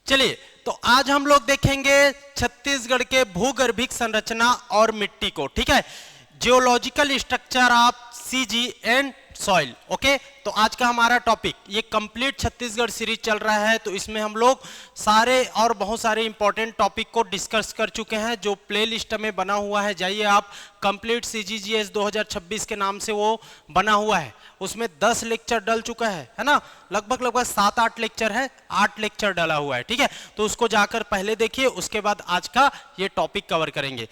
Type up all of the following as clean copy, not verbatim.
चलिए, तो आज हम लोग देखेंगे छत्तीसगढ़ के भूगर्भिक संरचना और मिट्टी को, ठीक है। Geological structure of CG and soil. Okay, तो आज का हमारा टॉपिक, ये कंप्लीट छत्तीसगढ़ सीरीज चल रहा है, तो इसमें हम लोग सारे और बहुत सारे इंपॉर्टेंट टॉपिक को डिस्कस कर चुके हैं। जो प्लेलिस्ट में बना हुआ है, जाइए आप, कंप्लीट सीजीजीएस 2026 के नाम से वो बना हुआ है। उसमें 10 लेक्चर डल चुका है ना, लगभग 7-8 लेक्चर है, 8 लेक्चर डला हुआ है, ठीक है। तो उसको जाकर पहले देखिए, उसके बाद आज का ये टॉपिक कवर करेंगे।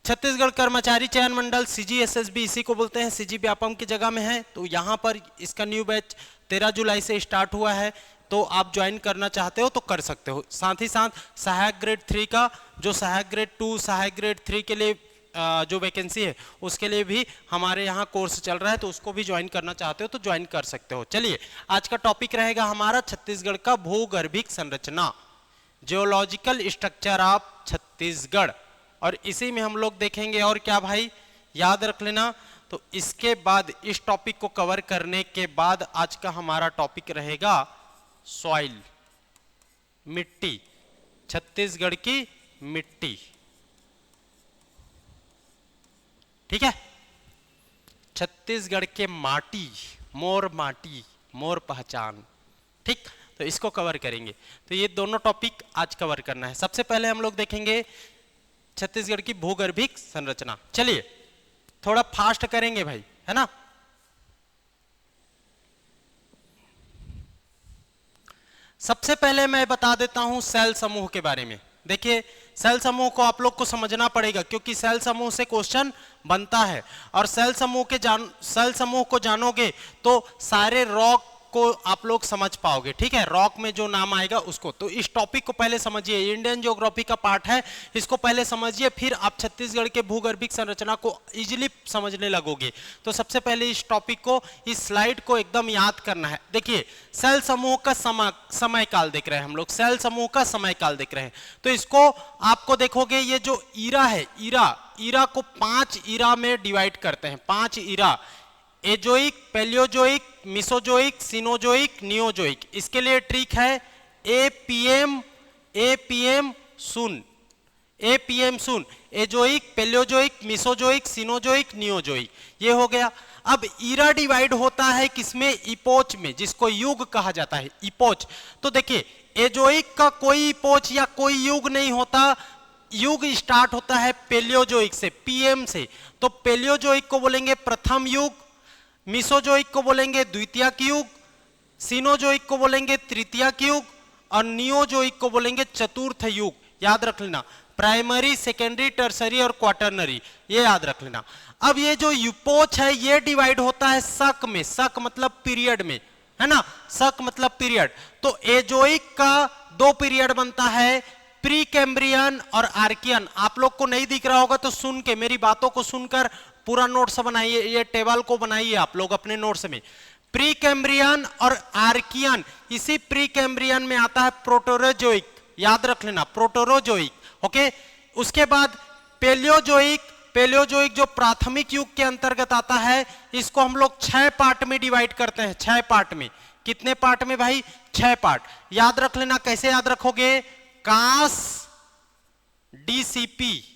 छत्तीसगढ़ कर्मचारी चयन मंडल सीजीएसएसबी, इसी को बोलते हैं, सीजी व्यापम की जगह में है। तो यहाँ पर इसका न्यू बैच 13 जुलाई से स्टार्ट हुआ है, तो आप ज्वाइन करना चाहते हो तो कर सकते हो। साथ ही साथ सहायक ग्रेड 3 का, जो सहायक ग्रेड 2 सहायक ग्रेड 3 के लिए जो वैकेंसी है, उसके लिए भी हमारे यहाँ कोर्स चल रहा है, तो उसको भी ज्वाइन करना चाहते हो तो ज्वाइन कर सकते हो। चलिए, आज का टॉपिक रहेगा हमारा छत्तीसगढ़ का भूगर्भिक संरचना, जियोलॉजिकल स्ट्रक्चर ऑफ छत्तीसगढ़, और इसी में हम लोग देखेंगे और क्या भाई, याद रख लेना। तो इसके बाद, इस टॉपिक को कवर करने के बाद आज का हमारा टॉपिक रहेगा सॉइल, मिट्टी, छत्तीसगढ़ की मिट्टी, ठीक है। छत्तीसगढ़ के माटी, मोर पहचान, ठीक। तो इसको कवर करेंगे, तो ये दोनों टॉपिक आज कवर करना है। सबसे पहले हम लोग देखेंगे छत्तीसगढ़ की भूगर्भिक संरचना। चलिए, थोड़ा फास्ट करेंगे भाई, है ना। सबसे पहले मैं बता देता हूं सेल समूह के बारे में। देखिए, सेल समूह को आप लोग को समझना पड़ेगा, क्योंकि सेल समूह से क्वेश्चन बनता है, और सेल समूह को जानोगे तो सारे रॉक को आप लोग समझ पाओगे, ठीक है। रॉक में जो नाम आएगा उसको, तो इस टॉपिक को पहले समझिए, इंडियन ज्योग्राफी का पार्ट है, इसको पहले समझिए, फिर आप छत्तीसगढ़ के भूगर्भिक संरचना को इजीली समझने लगोगे। तो सबसे पहले इस टॉपिक को, इस स्लाइड को एकदम याद करना है। देखिए, सेल समूह का समय काल देख रहे हैं हम लोग, सेल समूह का समय काल देख रहे हैं। तो इसको आपको देखोगे, ये जो ईरा है, ईरा को 5 ईरा में डिवाइड करते हैं, 5 era, azoic, paleozoic, mesozoic, cenozoic, neozoic. इसके लिए ट्रिक है एपीएम सुन, azoic, paleozoic, mesozoic, cenozoic, neozoic, ये हो गया। अब ईरा डिवाइड होता है किसमें, इपोच में, जिसको युग कहा जाता है, इपोच। तो देखिए, एजोइक का कोई इपोच या कोई युग नहीं होता, युग स्टार्ट होता है पैलियोजोइक से, पीएम से। तो पैलियोजोइक को बोलेंगे प्रथम युग, मिसोजोइक को बोलेंगे द्वितीयक युग, सिनोजोइक को बोलेंगे तृतीयक युग, और नियोजोइक को बोलेंगे चतुर्थ युग। याद रख लेना, प्राइमरी, सेकेंडरी, टर्सरी और क्वाटरनरी, ये याद रख लेना। अब ये जो यूपोच है, ये डिवाइड होता है शक में, शक मतलब पीरियड में, है ना, शक मतलब पीरियड। तो एजोइक का 2 पीरियड बनता है, प्री कैम्ब्रियन और आर्कियन। आप लोग को नहीं दिख रहा होगा तो सुन के, मेरी बातों को सुनकर पूरा नोट्स बनाइए, ये टेबल को बनाइए आप लोग अपने नोट्स में। प्री कैम्ब्रियन और आर्कियन, इसी प्री कैम्ब्रियन में आता है प्रोटोरोजोइक, याद रख लेना, प्रोटोरोजोइक, ओके। उसके बाद पैलियोजोइक जो प्राथमिक युग के अंतर्गत आता है, इसको हम लोग 6 पार्ट में डिवाइड करते हैं, 6 पार्ट में। कितने पार्ट में भाई, 6 पार्ट। याद रख लेना, कैसे याद रखोगे, कास डीसीपी,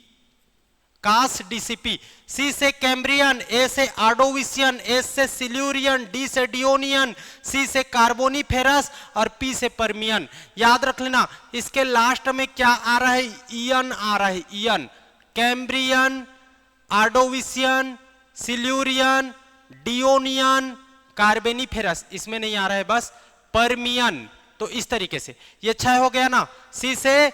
सी से कैम्ब्रियन, ए से आर्डोविशियन, एस से सिल्यूरियन, डी से डियोनियन, सी से कार्बोनिफेरस और पी से पर्मियन। याद रख लेना, इसके लास्ट में क्या आ रहा है, ईयन आ रहा है, ईयन। कैम्ब्रियन, आर्डोविशियन, सिल्यूरियन, डियोनियन, कार्बोनिफेरस, इसमें नहीं आ रहा है, बस पर्मियन। तो इस तरीके से ये 6 हो गया ना, सी से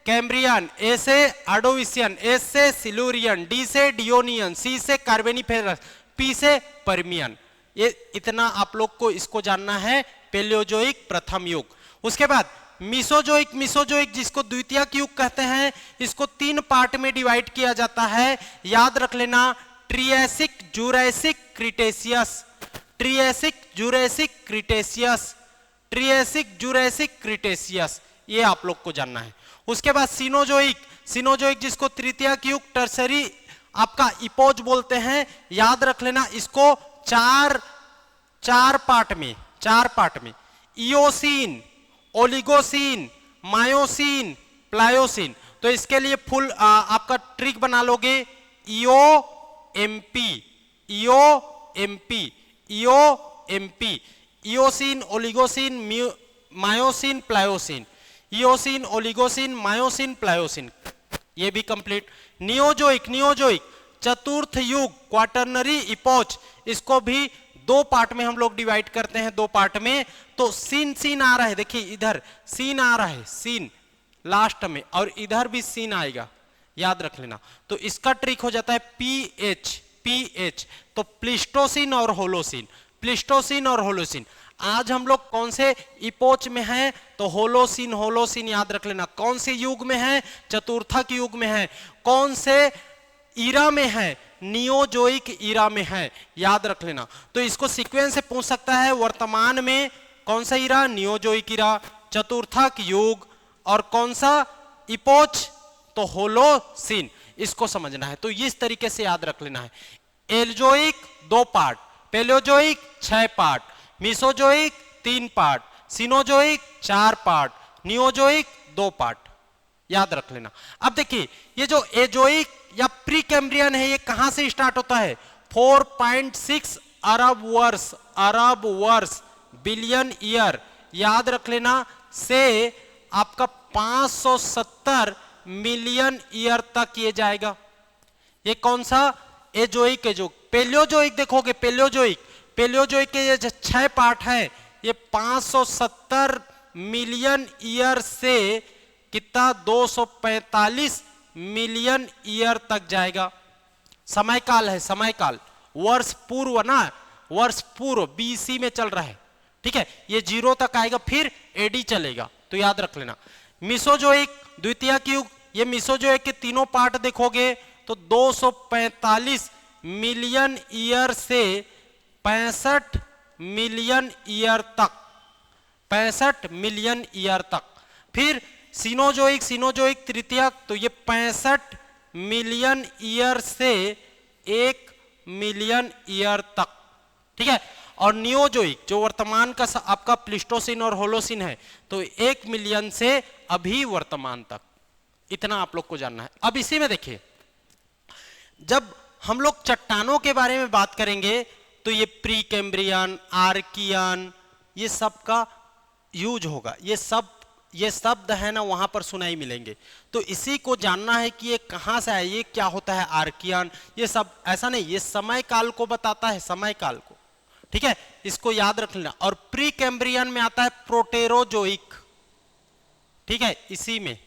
कैम्ब्रियन, ए से आर्डोविशियन, एस से सिल्यूरियन, डी से डियोनियन, सी से कार्बोनिफेरस, पी से पर्मियन। ये इतना आप लोग को इसको जानना है, पैलियोजोइक प्रथम युग। उसके बाद मिसोजोइक जिसको द्वितीयक युग कहते हैं, इसको 3 पार्ट में डिवाइड किया जाता है। याद रख लेना, Triassic, Jurassic, Cretaceous, Triassic, Jurassic, Cretaceous, Triassic, Jurassic, Cretaceous, ये आप लोग को जानना है। उसके बाद सिनोजोइक जिसको तृतीयक युग, टर्सरी आपका इपोज बोलते हैं। याद रख लेना, इसको 4 पार्ट में, इयोसीन, ओलिगोसीन, मायोसिन, प्लायोसिन। तो इसके लिए फुल आपका ट्रिक बना लोगे EO MP, EO MP, EO MP, Eocene, Oligocene, Miocene, Pliocene, Eocene, Oligocene, Miocene, Pliocene, ये भी कंप्लीट। नियोजोइक, नियोजोइक चतुर्थ युग, क्वाटरनरी इपोच, इसको भी दो पार्ट में हम लोग डिवाइड करते हैं, दो पार्ट में। तो सीन, सीन आ रहा है, देखिए इधर सीन आ रहा है, सीन लास्ट में, और इधर भी सीन आएगा, याद रख लेना। तो इसका ट्रिक हो जाता है पीएच, पीएच। तो प्लिस्टोसिन और होलोसिन, प्लिस्टोसिन और होलोसिन। आज हम लोग कौन से इपोच में हैं? तो होलोसिन, होलोसिन याद रख लेना। कौन से युग में है? चतुर्थक युग में है। कौन से ईरा में है? नियोजोइक ईरा में है, याद रख लेना। तो इसको सीक्वेंस से पूछ सकता है, वर्तमान में कौन सा ईरा? नियोजोइक ईरा, चतुर्थक युग, और कौन सा इपोच? तो होलोसिन। इसको समझना है, तो इस तरीके से याद रख लेना है। Azoic 2 part, paleozoic 6 part, mesozoic 3 part, cenozoic 4 part, neozoic 2 part, याद रख लेना। अब देखिए ये जो एजोइक या प्री कैम्ब्रियन है, ये कहां से स्टार्ट होता है? 4.6 अरब वर्ष, अरब वर्ष, बिलियन ईयर, याद रख लेना, से आपका 570 मिलियन ईयर तक ये जाएगा। ये कौन सा? एजोइक है। जो पेलियोजोइक देखोगे, पेलियोजोइक, पेलियोजोइक के ये 6 पार्ट है, ये 570 मिलियन ईयर से कितना? 245 मिलियन ईयर तक जाएगा। समय काल है, समय काल, वर्ष पूर्व ना, वर्ष पूर्व बीसी में चल रहा है, ठीक है। ये 0 तक आएगा, फिर एडी चलेगा, तो याद रख लेना। मिसोजोइक, द्वितीयक युग, ये मिसोजोइक के तीनों पार्ट देखोगे तो 245 मिलियन ईयर से 65 मिलियन ईयर तक, 65 मिलियन ईयर तक। फिर सिनोजोइक, सिनोजोइक तृतीयक, तो ये 65 मिलियन ईयर से 1 मिलियन ईयर तक, ठीक है। और नियोजोइक जो वर्तमान का आपका प्लिस्टोसिन और होलोसिन है, तो 1 मिलियन से अभी वर्तमान तक, इतना आप लोग को जानना है। अब इसी में देखिए, जब हम लोग चट्टानों के बारे में बात करेंगे तो ये प्री कैम्ब्रियन, आर्कियन, ये सब का यूज होगा। ये शब्द है ना, वहां पर सुनाई मिलेंगे। तो इसी को जानना है कि ये कहां से है, ये क्या होता है आर्कियन, ये सब ऐसा नहीं, ये समय काल को बताता है, समय काल को, ठीक है, इसको याद रख लेना। और प्री कैम्ब्रियन में आता है प्रोटेरोजोइक, ठीक है, इसी में,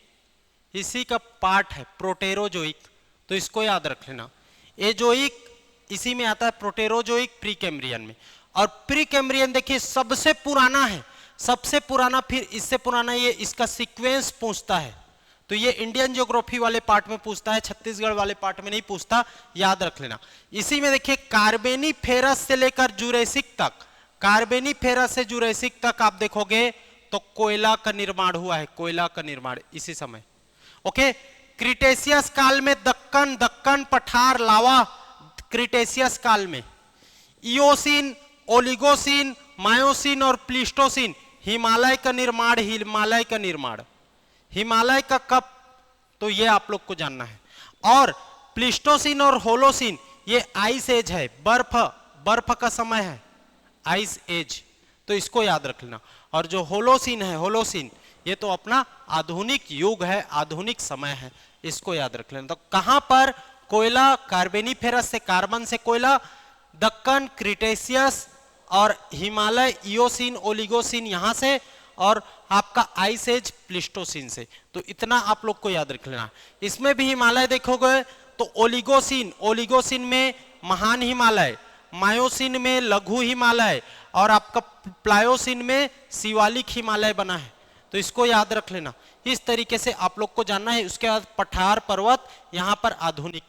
इसी का पार्ट है प्रोटेरोजोइक, तो इसको याद रख लेना। एजोइक इसी में आता है, प्रोटेरोजोइक प्री कैम्ब्रियन में। और प्री कैम्ब्रियन देखिए सबसे पुराना है, सबसे पुराना, फिर इससे पुराना, ये इसका सीक्वेंस पूछता है। तो ये इंडियन ज्योग्राफी वाले पार्ट में पूछता है, छत्तीसगढ़ वाले पार्ट में नहीं पूछता, याद रख लेना। इसी में देखिए कार्बेनिफेरस से लेकर जुरेसिक तक, कार्बेनिफेरस से जुरेसिक तक आप देखोगे तो कोयला का निर्माण हुआ है, कोयला का निर्माण इसी समय, ओके। क्रिटेशियस काल में दक्कन, दक्कन पठार, लावा, क्रिटेशियस काल में। इयोसिन, ओलिगोसिन, मायोसिन और प्लिस्टोसिन, हिमालय का निर्माण, हिमालय का निर्माण, हिमालय का कब? तो ये आप लोग को जानना है। और प्लिस्टोसिन और होलोसिन ये आइस एज है, बर्फ, बर्फ का समय है, आइस एज, तो इसको याद रख लेना। और जो होलोसिन है, होलोसिन ये तो अपना आधुनिक युग है, आधुनिक समय है, इसको याद रख लेना। तो कहां पर? कोयला, कार्बेनिफेरस से, कार्बन से कोयला, दक्कन, क्रिटेशियस और हिमालय, इयोसिन, ओलिगोसिन यहां से, और आपका आइस एज प्लिस्टोसिन से। तो इतना आप लोग को याद रख लेना। इसमें भी हिमालय देखोगे तो ओलिगोसिन, ओलिगोसिन में महान हिमालय, मायोसिन में लघु हिमालय, और आपका प्लायोसिन में शिवालिक हिमालय बना है, तो इसको याद रख लेना। इस तरीके से आप लोग को जानना है। उसके बाद पठार पर्वत, यहां पर आधुनिक,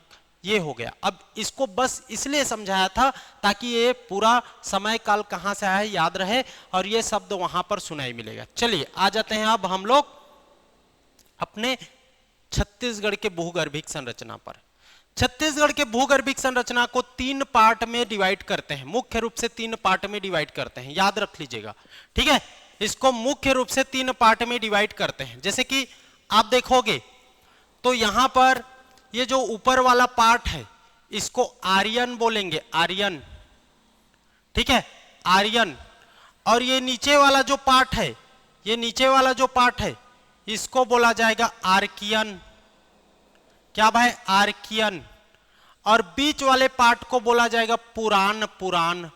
ये हो गया। अब इसको बस इसलिए समझाया था ताकि ये पूरा समय काल कहां से आया है याद रहे, और ये शब्द वहां पर सुनाई मिलेगा। चलिए आ जाते हैं अब हम लोग अपने छत्तीसगढ़ के भूगर्भिक संरचना पर। छत्तीसगढ़ के भूगर्भिक संरचना को 3 पार्ट में डिवाइड करते हैं, मुख्य रूप से 3 पार्ट में डिवाइड करते हैं, याद रख लीजिएगा, ठीक है। इसको मुख्य रूप से 3 पार्ट में डिवाइड करते हैं। जैसे कि आप देखोगे तो यहां पर ये जो ऊपर वाला पार्ट है इसको आर्यन बोलेंगे, आर्यन, ठीक है, आर्यन। और ये नीचे वाला जो पार्ट है, ये नीचे वाला जो पार्ट है इसको बोला जाएगा आर्कियन। क्या भाई? आर्कियन। और बीच वाले पार्ट को बोला जाएगा पुराण, पुराण,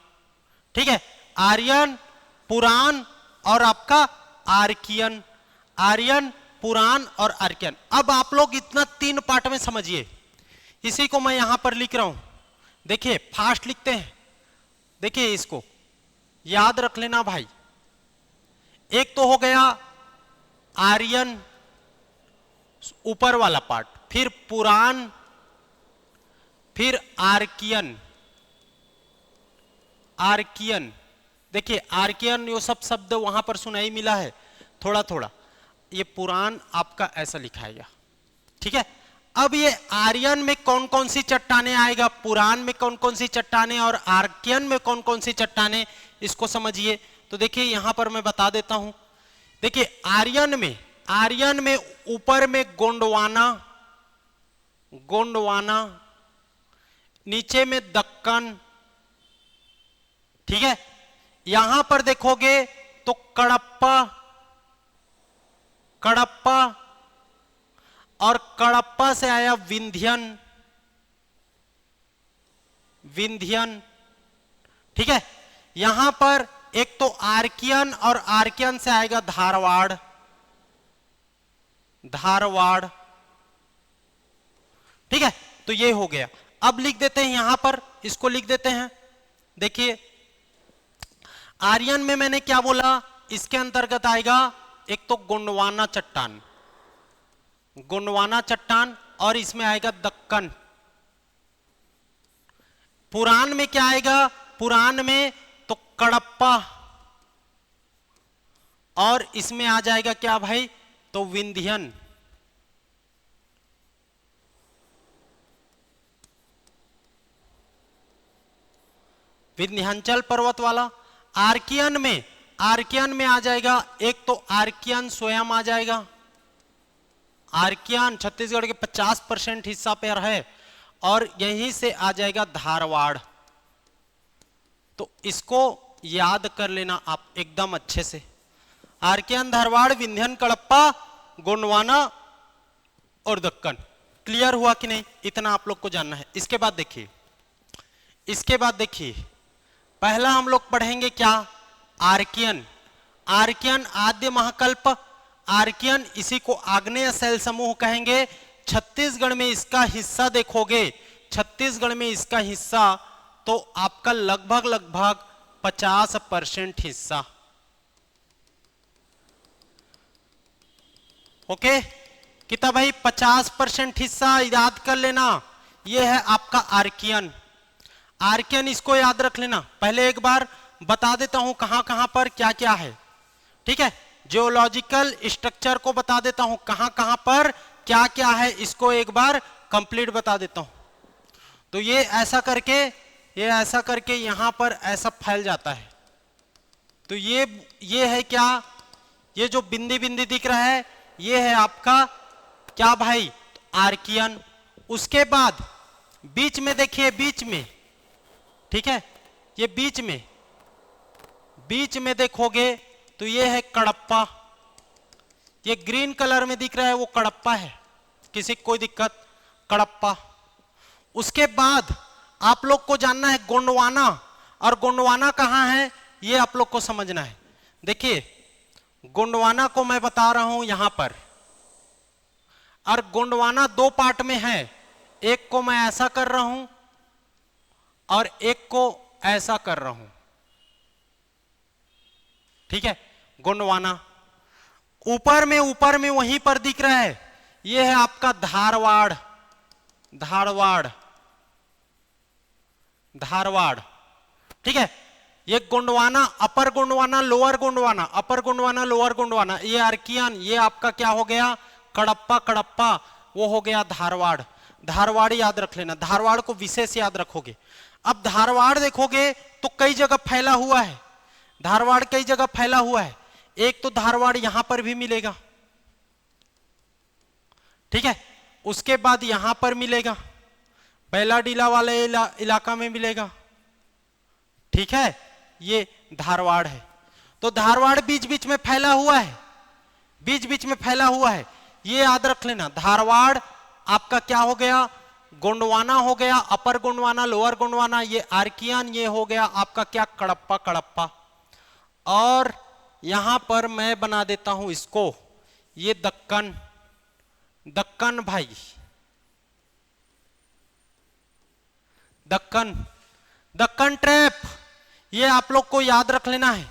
ठीक है, आर्यन, पुराण और आपका आर्कियन, आर्यन, पुराण और आर्कियन। अब आप लोग इतना 3 पार्ट में समझिए, इसी को मैं यहां पर लिख रहा हूं। देखिए फास्ट लिखते हैं, देखिए इसको याद रख लेना भाई। एक तो हो गया आर्यन ऊपर वाला पार्ट, फिर पुराण, फिर आर्कियन, आर्कियन। देखिए आर्कियन ये सब शब्द वहां पर सुनाई मिला है थोड़ा थोड़ा, ये पुराण आपका ऐसा लिखाएगा, ठीक है। अब ये आर्यन में कौन कौन सी चट्टानें आएगा, पुराण में कौन कौन सी चट्टानें और आर्कियन में कौन कौन सी चट्टानें, इसको समझिए। तो देखिए यहां पर मैं बता देता हूं। देखिए आर्यन में ऊपर में गोंडवाना, गोंडवाना, नीचे में दक्कन, ठीक है। यहां पर देखोगे तो कड़प्पा, कड़प्पा, और कड़प्पा से आया विंध्यन, विंध्यन, ठीक है। यहां पर एक तो आर्कियन और आर्कियन से आएगा धारवाड़, धारवाड़, ठीक है। तो ये हो गया। अब लिख देते हैं यहां पर, इसको लिख देते हैं। देखिए आर्यन में मैंने क्या बोला, इसके अंतर्गत आएगा एक तो गोंडवाना चट्टान, गोंडवाना चट्टान, और इसमें आएगा दक्कन। पुराण में क्या आएगा, पुराण में तो कड़प्पा, और इसमें आ जाएगा क्या भाई, तो विंध्यन। विंध्याचल पर्वत वाला। आर्कियन में आ जाएगा एक तो आर्कियन स्वयं आ जाएगा, आर्कियन छत्तीसगढ़ के 50% हिस्सा पर है, और यहीं से आ जाएगा धारवाड़। तो इसको याद कर लेना आप एकदम अच्छे से। आर्कियन, धारवाड़, विंध्यन, कड़प्पा, गोंडवाना और दक्कन। क्लियर हुआ कि नहीं? इतना आप लोग को जानना है। इसके बाद देखिए, इसके बाद देखिए पहला हम लोग पढ़ेंगे क्या, आर्कियन। आर्कियन आद्य महाकल्प, आर्कियन इसी को आग्नेय शैल समूह कहेंगे। छत्तीसगढ़ में इसका हिस्सा देखोगे, छत्तीसगढ़ में इसका हिस्सा तो आपका लगभग लगभग 50% हिस्सा। ओके, कितना भाई? 50% हिस्सा याद कर लेना। यह है आपका आर्कियन। आर्कियन इसको याद रख लेना। पहले एक बार बता देता हूं कहां कहां पर क्या क्या है, ठीक है। जियोलॉजिकल स्ट्रक्चर को बता देता हूं कहां कहां पर क्या क्या है, इसको एक बार कंप्लीट बता देता हूं। तो ये ऐसा करके यहां पर ऐसा फैल जाता है। तो ये है क्या, ये जो बिंदी बिंदी दिख रहा है ये है आपका क्या भाई, आर्कियन। उसके बाद बीच में देखिए, बीच में, ठीक है, ये बीच में देखोगे तो ये है कड़प्पा। ये ग्रीन कलर में दिख रहा है वो कड़प्पा है, किसी कोई दिक्कत, कड़प्पा। उसके बाद आप लोग को जानना है गोंडवाना, और गोंडवाना कहां है ये आप लोग को समझना है। देखिए गोंडवाना को मैं बता रहा हूं यहां पर, और गोंडवाना 2 पार्ट में है। एक को मैं ऐसा कर रहा हूं और एक को ऐसा कर रहा हूं, ठीक है। गोंडवाना ऊपर में वहीं पर दिख रहा है, ये है आपका धारवाड़, धारवाड़, धारवाड़, ठीक है। ये गोंडवाना, अपर गोंडवाना, लोअर गोंडवाना, अपर गोंडवाना, लोअर गोंडवाना, ये आर्कियन, ये आपका क्या हो गया, कड़प्पा, कड़प्पा वो हो गया धारवाड़। धारवाड़ याद रख लेना, धारवाड़ को विशेष याद रखोगे। अब धारवाड़ देखोगे तो कई जगह फैला हुआ है, धारवाड़ कई जगह फैला हुआ है। एक तो धारवाड़ यहां पर भी मिलेगा, ठीक है, उसके बाद यहां पर मिलेगा, बैलाडीला वाले इलाका में मिलेगा, ठीक है, ये धारवाड़ है। तो धारवाड़ बीच बीच में फैला हुआ है, बीच बीच में फैला हुआ है, ये याद रख लेना। धारवाड़ आपका क्या हो गया, गोंडवाना हो गया, अपर गोंडवाना, लोअर गोंडवाना, ये आर्कियन, ये हो गया आपका क्या, कडप्पा कडप्पा। और यहां पर मैं बना देता हूं इसको, ये दक्कन, दक्कन भाई, दक्कन, दक्कन ट्रैप, ये आप लोग को याद रख लेना है,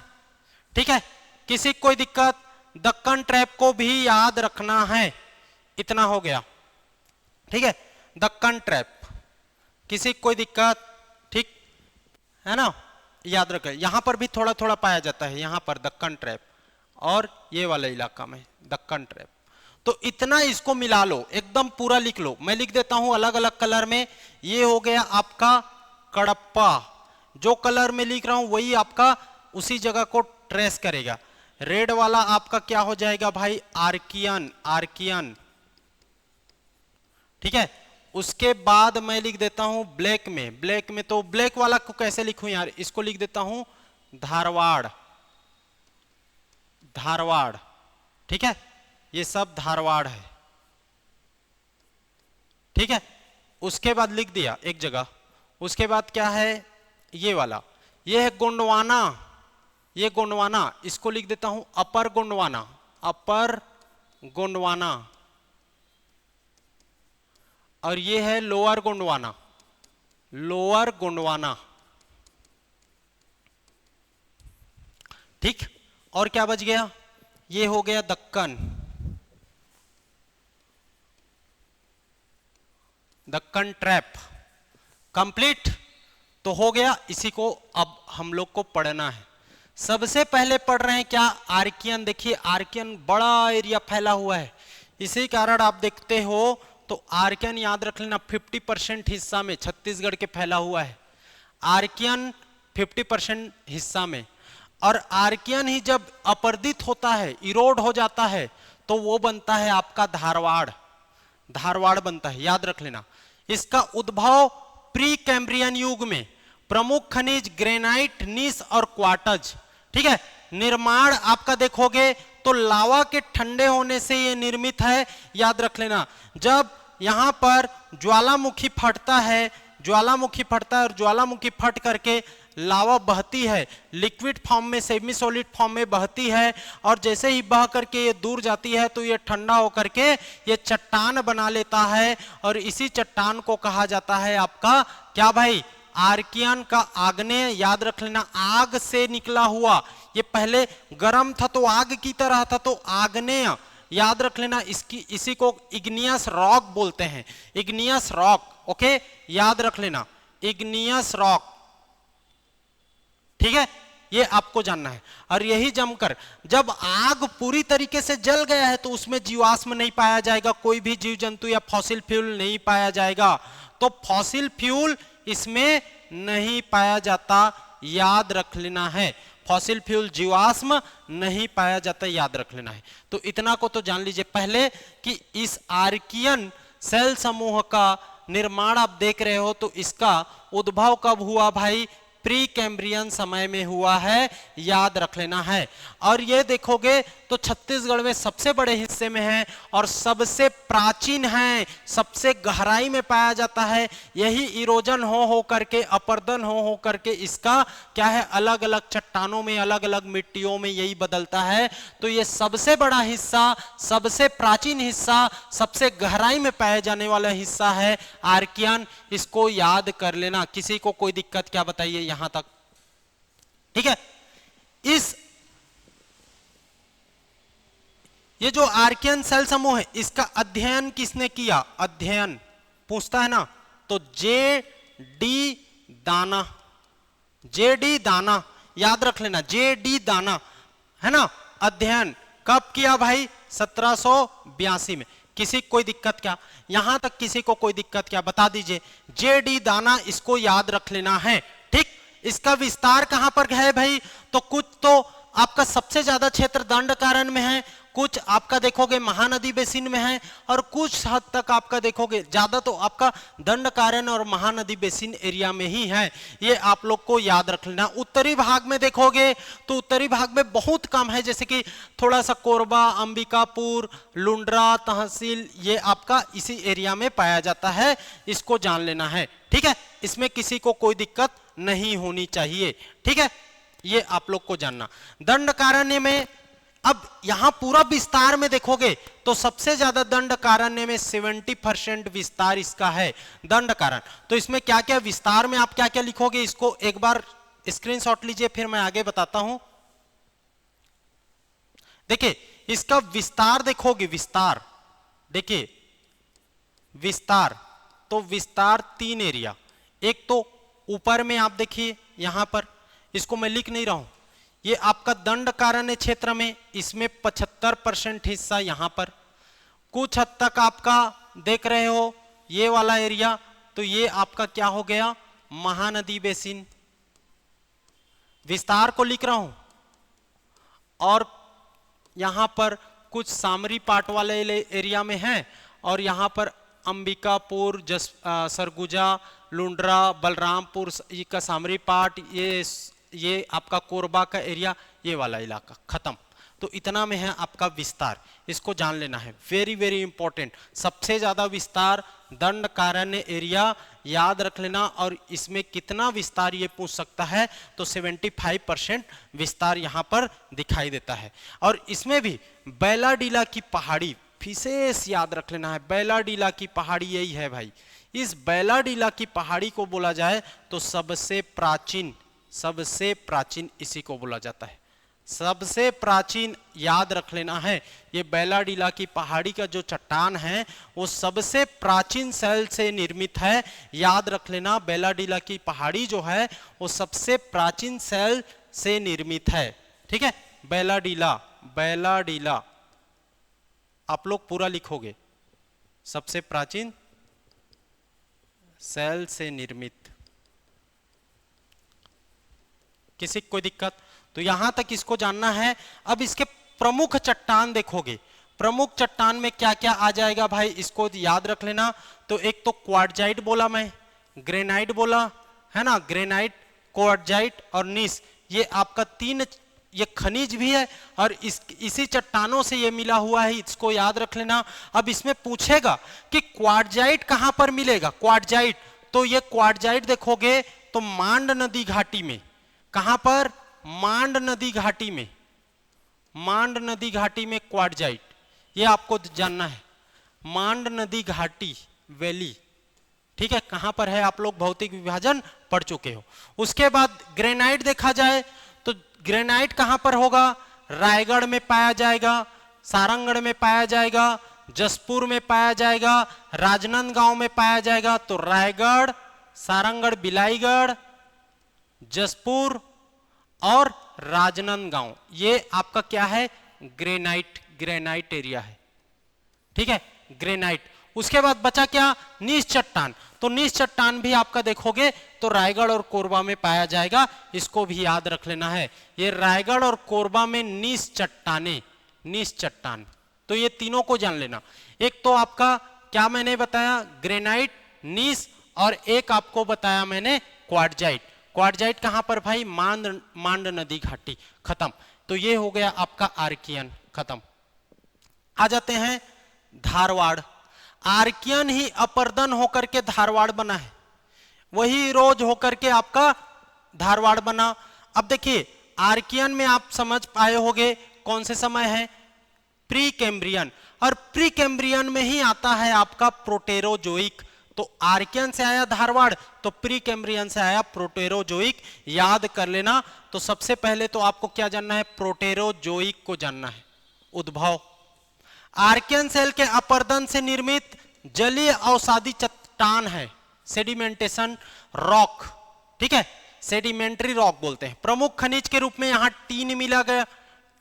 ठीक है, किसी कोई दिक्कत, दक्कन ट्रैप को भी याद रखना है, इतना हो गया, ठीक है, दक्कन ट्रैप, किसी कोई दिक्कत, ठीक है ना, याद रखें। यहां पर भी थोड़ा थोड़ा पाया जाता है, यहां पर दक्कन ट्रैप, और ये वाले इलाका में दक्कन ट्रैप। तो इतना इसको मिला लो, एकदम पूरा लिख लो, मैं लिख देता हूं अलग अलग कलर में। ये हो गया आपका कडप्पा, जो कलर में लिख रहा हूं वही आपका उसी जगह को ट्रेस करेगा। रेड वाला आपका क्या हो जाएगा भाई, आर्कियन, आर्कियन, ठीक है। उसके बाद मैं लिख देता हूं ब्लैक में, ब्लैक में तो ब्लैक वाला को कैसे लिखूं यार, इसको लिख देता हूं धारवाड़, धारवाड़, ठीक है, ये सब धारवाड़ है, ठीक है। उसके बाद लिख दिया एक जगह, उसके बाद क्या है, ये वाला, ये है गोंडवाना, ये गोंडवाना, इसको लिख देता हूं अपर गोंडवाना, अपर गोंडवाना। और ये है लोअर गोंडवाना, लोअर गोंडवाना, ठीक। और क्या बच गया, ये हो गया दक्कन, दक्कन ट्रैप, कंप्लीट। तो हो गया, इसी को अब हम लोग को पढ़ना है। सबसे पहले पढ़ रहे हैं क्या, आर्कियन। देखिए आर्कियन बड़ा एरिया फैला हुआ है, इसी कारण आप देखते हो तो आर्कियन याद रख लेना 50% हिस्सा में छत्तीसगढ़ के फैला हुआ है, आर्कियन 50% हिस्सा में। और आर्कियन ही जब अपर्दित होता है, इरोड हो जाता है, तो वो बनता है आपका धारवाड़, धारवाड़ बनता है, याद रख लेना। इसका उद्भव प्री कैम्ब्रियन युग में, प्रमुख खनिज ग्रेनाइट, नीस और क्वार्टज, ठीक है। निर्माण आपका देखोगे तो लावा के ठंडे होने से ये निर्मित है, याद रख लेना। जब यहां पर ज्वालामुखी फटता है, ज्वालामुखी फटता है और ज्वालामुखी फट करके लावा बहती है, लिक्विड फॉर्म में, सेमी सॉलिड फॉर्म में बहती है, और जैसे ही बह करके ये दूर जाती है तो ये ठंडा होकर के ये चट्टान बना लेता है, और इसी चट्टान को कहा जाता है आपका क्या भाई, आर्कियन का आग्नेय, याद रख लेना। आग से निकला हुआ, ये पहले गर्म था तो आग की तरह था, तो आग्नेय, याद रख लेना। इसी को इग्नियस रॉक बोलते हैं, इग्नियस रॉक, ओके, याद रख लेना, इग्नियस रॉक, ठीक है, ये आपको जानना है। और यही जमकर जब आग पूरी तरीके से जल गया है तो उसमें जीवाश्म नहीं पाया जाएगा, कोई भी जीव जंतु या फॉसिल फ्यूल नहीं पाया जाएगा, तो फॉसिल फ्यूल इसमें नहीं पाया जाता, याद रख लेना है। फॉसिल फ्यूल जीवाश्म नहीं पाया जाता, याद रख लेना है। तो इतना को तो जान लीजिए पहले कि इस आर्कियन सेल समूह का निर्माण आप देख रहे हो, तो इसका उद्भव कब हुआ भाई, प्री कैम्ब्रियन समय में हुआ है, याद रख लेना है। और ये देखोगे तो छत्तीसगढ़ में सबसे बड़े हिस्से में है और सबसे प्राचीन है, सबसे गहराई में पाया जाता है। यही इरोजन हो करके, अपर्दन हो करके इसका क्या है, अलग अलग चट्टानों में, अलग अलग मिट्टियों में यही बदलता है। तो ये सबसे बड़ा हिस्सा, सबसे प्राचीन हिस्सा, सबसे गहराई में पाए जाने वाला हिस्सा है आर्कियन, इसको याद कर लेना। किसी को कोई दिक्कत क्या, बताइए यहां तक, ठीक है। ये जो आर्कियन सेल समूह है, इसका अध्ययन किसने किया, अध्ययन पूछता है ना, तो जे.डी. दाना, जे.डी. दाना, याद रख लेना, जे.डी. दाना, है ना। अध्ययन कब किया भाई, 1782 में। किसी कोई दिक्कत क्या, यहां तक किसी को कोई दिक्कत क्या, बता दीजिए। जे.डी. दाना, इसको याद रख लेना है, ठीक। इसका विस्तार कहां पर है भाई, तो कुछ तो आपका सबसे ज्यादा क्षेत्र दंडकारण्य में है, कुछ आपका देखोगे महानदी बेसिन में है, और कुछ हद तक आपका देखोगे ज्यादा तो आपका दंडकारण्य और महानदी बेसिन एरिया में ही है। ये आप लोग को याद रख लेना। उत्तरी भाग में देखोगे तो उत्तरी भाग में बहुत कम है, जैसे कि थोड़ा सा कोरबा, अंबिकापुर, लुंड्रा तहसील, ये आपका इसी एरिया में पाया जाता है। इसको जान लेना है, ठीक है। इसमें किसी को कोई दिक्कत नहीं होनी चाहिए, ठीक है। ये आप लोग को जानना। दंडकारण्य में अब यहां पूरा विस्तार में देखोगे तो सबसे ज्यादा दंडकारण्य में 70% विस्तार इसका है, दंडकारण्य। तो इसमें क्या क्या विस्तार में आप क्या क्या लिखोगे, इसको एक बार स्क्रीनशॉट लीजिए, फिर मैं आगे बताता हूं। देखिए इसका विस्तार देखोगे, विस्तार देखिए, विस्तार तो विस्तार 3 एरिया। एक तो ऊपर में आप देखिए यहां पर, इसको मैं लिख नहीं रहा हूं, ये आपका दंडकारण्य क्षेत्र में इसमें 75% हिस्सा यहां पर, कुछ हद तक आपका देख रहे हो ये वाला एरिया, तो ये आपका क्या हो गया, महानदी बेसिन। विस्तार को लिख रहा हूं, और यहां पर कुछ सामरी पाट वाले एरिया में है, और यहां पर अंबिकापुर, सरगुजा, लुंड्रा, बलरामपुर का सामरी पाट, ये आपका कोरबा का एरिया, ये वाला इलाका खत्म। तो इतना में है आपका विस्तार, इसको जान लेना है, वेरी वेरी इंपॉर्टेंट। सबसे ज्यादा विस्तार दंडकारण्य एरिया, याद रख लेना। और इसमें कितना विस्तार ये पूछ सकता है, तो 75% विस्तार यहां पर दिखाई देता है। और इसमें भी बैलाडीला की पहाड़ी विशेष याद रख लेना है। बैलाडीला की पहाड़ी यही है भाई, इस बैलाडीला की पहाड़ी को बोला जाए तो सबसे प्राचीन इसी को बोला जाता है, सबसे प्राचीन याद रख लेना है। ये बैलाडीला की पहाड़ी का जो चट्टान है वो सबसे प्राचीन शैल से निर्मित है, याद रख लेना। बैलाडीला की पहाड़ी जो है वो सबसे प्राचीन शैल से निर्मित है, ठीक है। बैलाडीला आप लोग पूरा लिखोगे, सबसे प्राचीन शैल से निर्मित। किसी को कोई दिक्कत, तो यहां तक इसको जानना है। अब इसके प्रमुख चट्टान देखोगे, प्रमुख चट्टान में क्या क्या आ जाएगा भाई, इसको याद रख लेना। तो एक तो क्वार्टजाइट बोला मैं, ग्रेनाइट बोला है ना, ग्रेनाइट, क्वार्टजाइट और नीस, ये आपका 3 ये खनिज भी है, और इसी चट्टानों से ये मिला हुआ है, इसको याद रख लेना। अब इसमें पूछेगा कि क्वार्टजाइट कहां पर मिलेगा, क्वार्टजाइट, तो ये क्वार्टजाइट देखोगे तो मांड नदी घाटी में, कहां पर, मांड नदी घाटी में, मांड नदी घाटी में क्वार्टजाइट, ये आपको जानना है। मांड नदी घाटी वैली, ठीक है, कहां पर है, आप लोग भौतिक विभाजन पढ़ चुके हो। उसके बाद ग्रेनाइट देखा जाए तो ग्रेनाइट कहां पर होगा, रायगढ़ में पाया जाएगा, सारंगगढ़ में पाया जाएगा, जसपुर में पाया जाएगा, राजनांदगांव में पाया जाएगा। तो रायगढ़, सारंगगढ़, बिलाईगढ़, जसपुर और राजनांदगांव, ये आपका क्या है, ग्रेनाइट एरिया है, ठीक है, ग्रेनाइट। उसके बाद बचा क्या, नीस चट्टान। तो नीस चट्टान भी आपका देखोगे तो रायगढ़ और कोरबा में पाया जाएगा, इसको भी याद रख लेना है। ये रायगढ़ और कोरबा में नीस चट्टान, तो ये तीनों को जान लेना। एक तो आपका क्या मैंने बताया, ग्रेनाइट, नीस, और एक आपको बताया मैंने क्वार्टजाइट। क्वार्टजाइट कहां पर भाई, मांड नदी घाटी, खत्म। तो ये हो गया आपका आर्कियन, खत्म। आ जाते हैं धारवाड़। आर्कियन ही अपर्दन होकर के धारवाड़ बना है, वही रोज होकर के आपका धारवाड़ बना। अब देखिए आर्कियन में आप समझ पाए होंगे कौन से समय है, प्री कैम्ब्रियन, और प्री कैम्ब्रियन में ही आता है आपका प्रोटेरोजोइक। तो आर्कियन से आया धारवाड़, तो प्री कैम्ब्रियन से आया प्रोटेरोजोइक, याद कर लेना। तो सबसे पहले तो आपको क्या जानना है, प्रोटेरोजोइक को जानना है, उद्भव। आर्कियन सेल के अपर्दन से निर्मित जलीय अवसादी चट्टान है, सेडिमेंटेशन रॉक, ठीक है, सेडिमेंट्री रॉक बोलते हैं। प्रमुख खनिज के रूप में यहां टीन मिलेगा,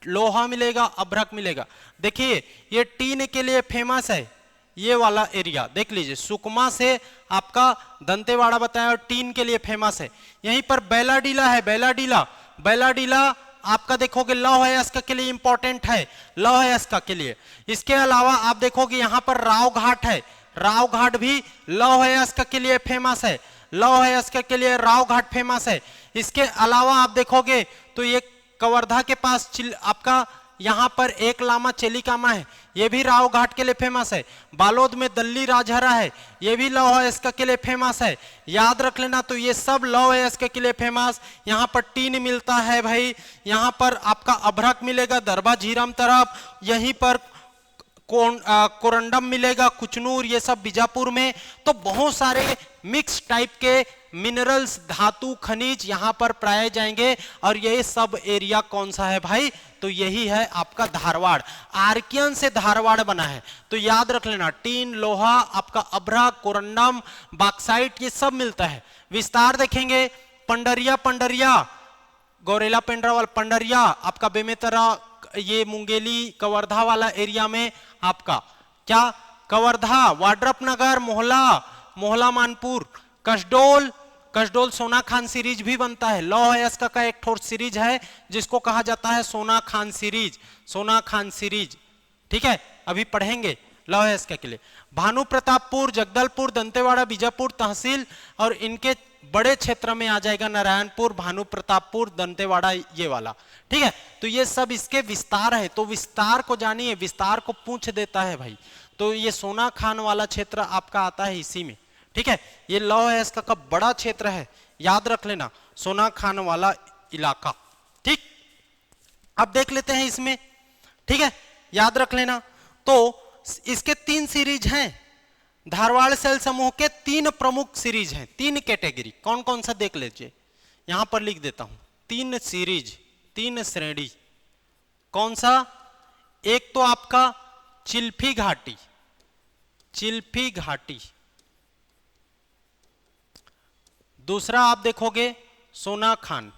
लोहा मिलेगा, अभ्रक मिलेगा। देखिए ये टीन के लिए फेमस है, ये वाला एरिया देख लीजिए, सुकमा से आपका दंतेवाड़ा बताया, और टीन के लिए फेमस है। यहीं पर बैलाडीला है, बैलाडीला आपका देखोगे लौह अयस्क के लिए इंपॉर्टेंट है, लौह अयस्क के लिए। इसके अलावा आप देखोगे यहां पर राव घाट है, राव घाट भी लौह अयस्क के लिए फेमस है, लौह अयस्क के लिए राव घाट फेमस है। इसके अलावा आप देखोगे तो ये कवर्धा के पास आपका यहां पर एक लामा चेलिकामा है, ये भी राव घाट के लिए फेमस है। बालोद में दल्ली राजहरा है, ये भी लौह अयस्क के लिए फेमस है। याद रख लेना, तो ये सब लौह अयस्क के लिए फेमस। यहां पर टीन मिलता है भाई, यहां पर आपका अभ्रक मिलेगा दरबा झीरम तरफ, यहीं पर कोरंडम मिलेगा कुचनूर, ये सब बीजापुर में। तो बहुत सारे मिक्स टाइप के मिनरल्स, धातु, खनिज यहां पर पाए जाएंगे। और ये सब एरिया कौन सा है भाई? तो यही है आपका धारवाड़। आर्कियन से धारवाड़ बना है, तो याद रख लेना टीन, लोहा, आपका अभ्रक, कोरंडम, बॉक्साइट, ये सब मिलता है। विस्तार देखेंगे, पंडरिया, पंडरिया गौरेला पेंड्रावाल, पंडरिया आपका बेमेतरा, ये मुंगेली कवर्धा वाला एरिया में आपका क्या कवर्धा, वाड्रप नगर, मोहला, मोहला मानपुर, कसडोल, कसडोल सोना खान सीरीज भी बनता है। लौह अयस्क का एक ठोस सीरीज है जिसको कहा जाता है सोना खान सीरीज, सोना खान सीरीज, ठीक है, अभी पढ़ेंगे लौह अयस्क के लिए। भानु प्रतापपुर, जगदलपुर, दंतेवाड़ा, बीजापुर तहसील और इनके बड़े क्षेत्र में आ जाएगा नारायणपुर, भानु प्रतापपुर, दंतेवाड़ा, ये वाला, ठीक है। तो ये सब इसके विस्तार है, तो विस्तार को जानिए, विस्तार को पूछ देता है भाई। तो ये सोना खान वाला क्षेत्र आपका आता है इसी में, ठीक है। ये लौह अयस्क का बड़ा क्षेत्र है, याद रख लेना, सोना खान वाला इलाका, ठीक। अब देख लेते हैं इसमें, ठीक है, याद रख लेना। तो इसके 3 सीरीज हैं, धारवाड़ सेल समूह के 3 प्रमुख सीरीज हैं, 3 कैटेगरी। कौन कौन सा देख लीजिए, यहां पर लिख देता हूं, 3 सीरीज, 3 श्रेणी। कौन सा? एक तो आपका चिल्फी घाटी, चिल्फी घाटी। दूसरा आप देखोगे सोना खान,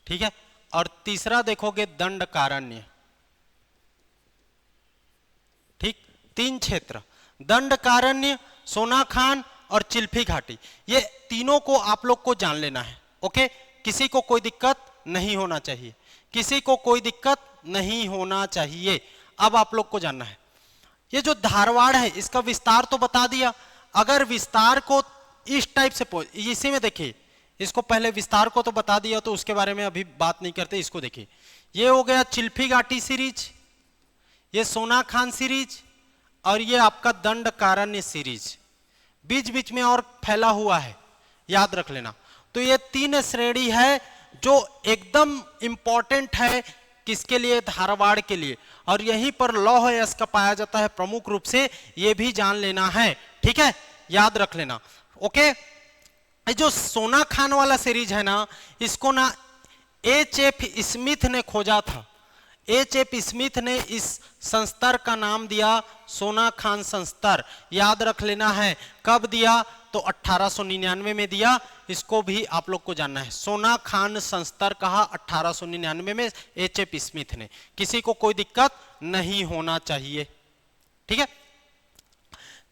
ठीक है। और तीसरा देखोगे दंडकारण्य, ठीक। 3 क्षेत्र, दंडकारण्य, सोना खान और चिल्फी घाटी, ये तीनों को आप लोग को जान लेना है, ओके। किसी को कोई दिक्कत नहीं होना चाहिए, किसी को कोई दिक्कत नहीं होना चाहिए। अब आप लोग को जानना है, ये जो धारवाड़ है इसका विस्तार तो बता दिया। अगर विस्तार को इस टाइप से, इसी में देखिए, इसको पहले विस्तार को तो बता दिया, तो उसके बारे में अभी बात नहीं करते। इसको देखिए, ये हो गया चिल्फी घाटी सीरीज, ये सोना खान सीरीज और ये आपका दंडकारण्य सीरीज, बीच बीच में और फैला हुआ है, याद रख लेना। तो ये 3 श्रेणी है जो एकदम इंपॉर्टेंट है, किसके लिए? धारवाड़ के लिए। और यहीं पर लौह अयस्क पाया जाता है प्रमुख रूप से, ये भी जान लेना है, ठीक है, याद रख लेना, ओके। ये जो सोना खान वाला सीरीज है ना, इसको ना H.F. स्मिथ ने खोजा था। H.F. स्मिथ ने इस संस्तर का नाम दिया सोना खान संस्तर, याद रख लेना है। कब दिया? तो 1899 में दिया। इसको भी आप लोग को जानना है, सोना खान संस्तर कहा 1899 में H.F. स्मिथ ने। किसी को कोई दिक्कत नहीं होना चाहिए, ठीक है।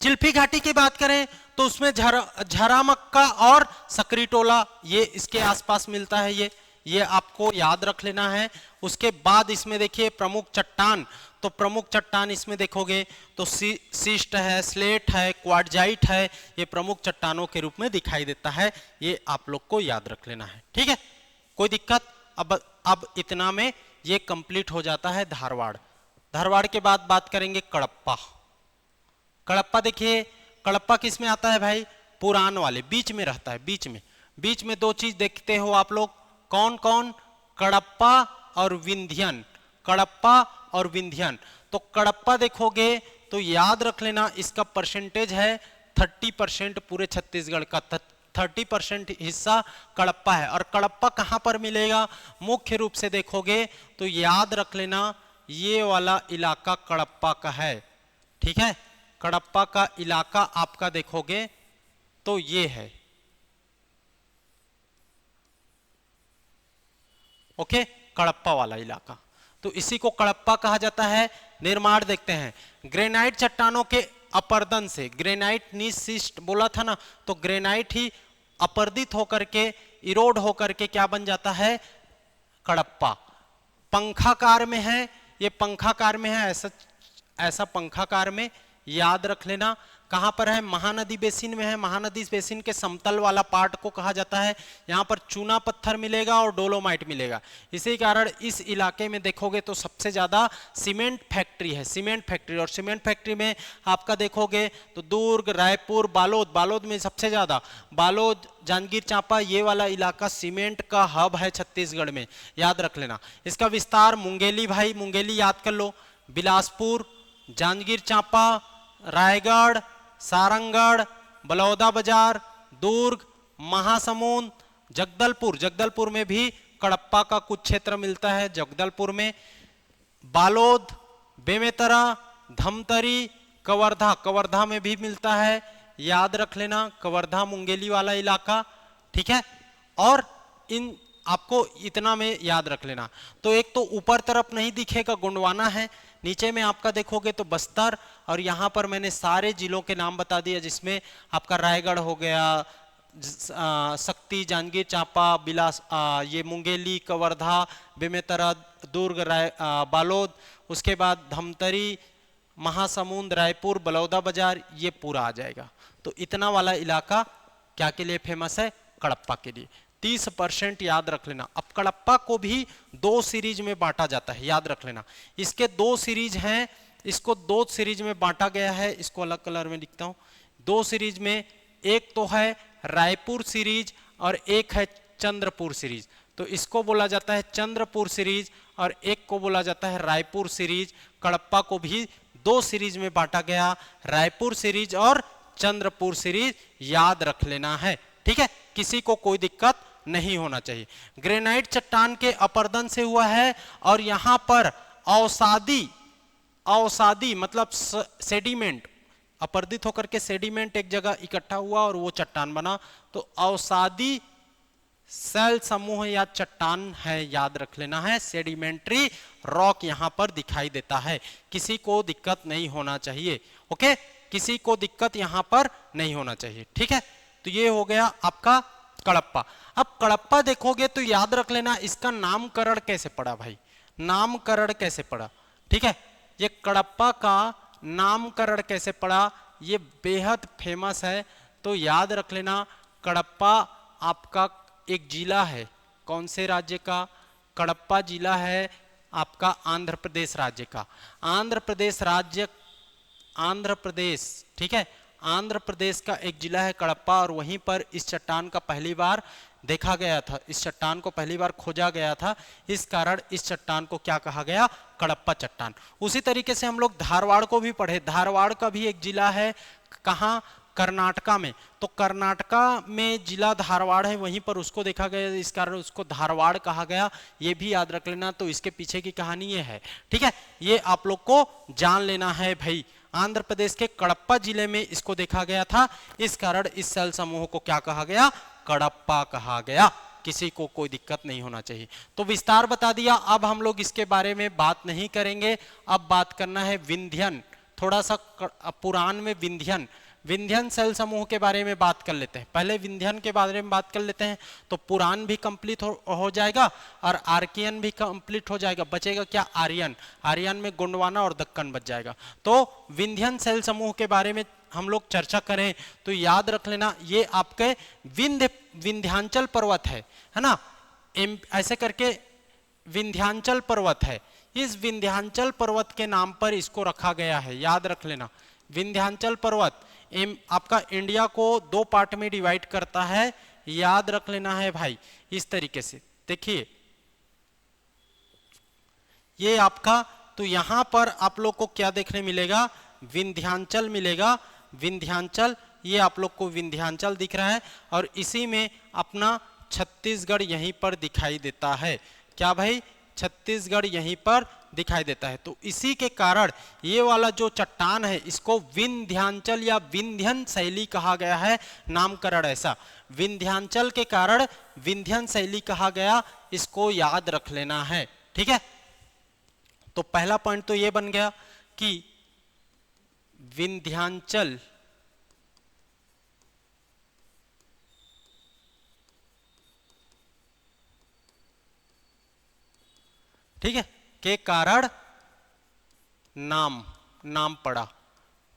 चिल्फी घाटी की बात करें तो उसमें झरामक्का और सकरीटोला, ये इसके आसपास मिलता है, ये आपको याद रख लेना है। उसके बाद इसमें देखिए प्रमुख चट्टान, तो प्रमुख चट्टान इसमें देखोगे तो सिस्ट है, स्लेट है, क्वार्टजाइट है, ये प्रमुख चट्टानों के रूप में दिखाई देता है। ये आप लोग को याद रख लेना है, ठीक है, कोई दिक्कत? अब इतना में ये कंप्लीट हो जाता है धारवाड़। धारवाड़ के बाद बात करेंगे कड़प्पा। कड़प्पा देखिए, कड़प्पा किस में आता है भाई? पुरान वाले, बीच में रहता है, बीच में 2 चीज देखते हो आप लोग, कौन कौन? कड़प्पा और विंध्यन, कड़प्पा और विंध्यन। तो कड़प्पा देखोगे तो याद रख लेना, इसका परसेंटेज है 30% पूरे छत्तीसगढ़ का, 30% हिस्सा कड़प्पा है। और कड़प्पा कहां पर मिलेगा? मुख्य रूप से देखोगे तो याद रख लेना, ये वाला इलाका कड़प्पा का है, ठीक है। कड़प्पा का इलाका आपका देखोगे तो ये है, ओके, कड़प्पा वाला इलाका। तो इसी को कड़प्पा कहा जाता है। निर्माण देखते हैं, ग्रेनाइट चट्टानों के अपर्दन से, ग्रेनाइट नीस सिस्ट बोला था ना, तो ग्रेनाइट ही अपर्दित होकर के इरोड होकर के क्या बन जाता है, कड़प्पा। पंखाकार में है, ये पंखाकार में है, ऐसा ऐसा पंखाकार में, याद रख लेना। कहां पर है, महानदी बेसिन में है। महानदी बेसिन के समतल वाला पार्ट को कहा जाता है। यहां पर चूना पत्थर मिलेगा और डोलोमाइट मिलेगा। इसी कारण इस इलाके में देखोगे तो सबसे ज्यादा सीमेंट फैक्ट्री है, सीमेंट फैक्ट्री। और सीमेंट फैक्ट्री में आपका देखोगे तो दुर्ग, रायपुर, बालोद, बालोद में सबसे ज्यादा, बालोद, जांजगीर चांपा, ये वाला इलाका सीमेंट का हब है छत्तीसगढ़ में, याद रख लेना। इसका विस्तार मुंगेली, भाई मुंगेली याद कर लो, बिलासपुर, जांजगीर चांपा, रायगढ़, सारंगढ़, बलौदाबाजार, दुर्ग, महासमुंद, जगदलपुर, जगदलपुर में भी कड़प्पा का कुछ क्षेत्र मिलता है, जगदलपुर में, बालोद, बेमेतरा, धमतरी, कवर्धा, कवर्धा में भी मिलता है, याद रख लेना, कवर्धा मुंगेली वाला इलाका, ठीक है। और इन आपको इतना में याद रख लेना। तो एक तो ऊपर तरफ नहीं दिखेगा, गोंडवाना है, नीचे में आपका देखोगे तो बस्तर, और यहां पर मैंने सारे जिलों के नाम बता दिया, जिसमें आपका रायगढ़ हो गया, शक्ति, जांजगीर चांपा, ये मुंगेली, कवर्धा, बेमेतरा, दुर्ग, बालोद, उसके बाद धमतरी, महासमुंद, रायपुर, बलौदाबाजार, ये पूरा आ जाएगा। तो इतना वाला इलाका क्या के लिए फेमस है, कड़प्पा के लिए। 30% याद रख लेना। अब कड़प्पा को भी 2 सीरीज में बांटा जाता है, याद रख लेना। इसके 2 सीरीज हैं, इसको 2 सीरीज में बांटा गया है, इसको अलग कलर में लिखता हूं। 2 सीरीज में, एक तो है रायपुर सीरीज और एक है चंद्रपुर सीरीज। तो इसको बोला जाता है चंद्रपुर सीरीज और एक को बोला जाता है रायपुर सीरीज। कड़प्पा को भी 2 सीरीज में बांटा गया, रायपुर सीरीज और चंद्रपुर सीरीज, याद रख लेना है, ठीक है। किसी को कोई दिक्कत नहीं होना चाहिए। ग्रेनाइट चट्टान के अपरदन से हुआ है और यहां पर अवसादी, अवसादी मतलब सेडिमेंट, अपरदित होकर के सेडिमेंट एक जगह इकट्ठा हुआ और वो चट्टान बना, तो अवसादी सेल समूह या चट्टान है, याद रख लेना है। सेडिमेंट्री रॉक यहां पर दिखाई देता है, किसी को दिक्कत नहीं होना चाहिए, ओके, किसी को दिक्कत यहां पर नहीं होना चाहिए, ठीक है। तो ये हो गया आपका कड़प्पा। अब कड़प्पा देखोगे तो याद रख लेना, इसका नामकरण कैसे पड़ा भाई, नामकरण कैसे पड़ा, ठीक है। ये कड़प्पा का नामकरण कैसे पड़ा, ये बेहद फेमस है, तो याद रख लेना। कड़प्पा आपका एक जिला है, कौन से राज्य का, कड़प्पा जिला है आपका आंध्र प्रदेश राज्य का। आंध्र प्रदेश राज्य, आंध्र प्रदेश, ठीक है, आंध्र प्रदेश का एक जिला है कड़प्पा, और वहीं पर इस चट्टान का पहली बार देखा गया था, इस चट्टान को पहली बार खोजा गया था, इस कारण इस चट्टान को क्या कहा गया, कड़प्पा चट्टान। उसी तरीके से हम लोग धारवाड़ को भी पढ़े, धारवाड़ का भी एक जिला है, कहाँ, कर्नाटका में। तो कर्नाटका में जिला धारवाड़ है, वहीं पर उसको देखा गया, इस कारण उसको धारवाड़ कहा गया, ये भी याद रख लेना। तो इसके पीछे की कहानी ये है, ठीक है, ये आप लोग को जान लेना है भाई। आंध्र प्रदेश के कड़प्पा जिले में इसको देखा गया था, इस कारण इस सेल समूह को क्या कहा गया, कड़प्पा कहा गया, किसी को कोई दिक्कत नहीं होना चाहिए। तो विस्तार बता दिया, अब हम लोग इसके बारे में बात नहीं करेंगे। अब बात करना है विंध्यन, थोड़ा सा पुराण में विंध्यन, विंध्यन सेल समूह के बारे में बात कर लेते हैं। पहले विंध्यन के बारे में बात कर लेते हैं, तो पुराण भी कंप्लीट हो जाएगा और आर्कियन भी कंप्लीट हो जाएगा, बचेगा क्या, आर्यन। आर्यन में गोंडवाना और दक्कन बच जाएगा। तो विंध्यन सेल समूह के बारे में हम लोग चर्चा करें तो याद रख लेना, ये आपके विंध्यांचल पर्वत है ना, ऐसे करके विंध्यांचल पर्वत है। इस विंध्यांचल पर्वत के नाम पर इसको रखा गया है, याद रख लेना। विंध्यांचल पर्वत आपका इंडिया को 2 पार्ट में डिवाइड करता है, याद रख लेना है भाई। इस तरीके से देखिए, ये आपका, तो यहां पर आप लोग को क्या देखने मिलेगा, विंध्यांचल मिलेगा, विंध्यांचल, ये आप लोग को विंध्यांचल दिख रहा है, और इसी में अपना छत्तीसगढ़ यहीं पर दिखाई देता है। क्या भाई, छत्तीसगढ़ यहीं पर दिखाई देता है। तो इसी के कारण ये वाला जो चट्टान है, इसको विंध्यांचल या विंध्यन शैली कहा गया है, नामकरण ऐसा, विंध्यांचल के कारण विंध्यन शैली कहा गया, इसको याद रख लेना है, ठीक है। तो पहला पॉइंट तो ये बन गया कि विंध्यांचल ठीक है, के कारण नाम, नाम पड़ा।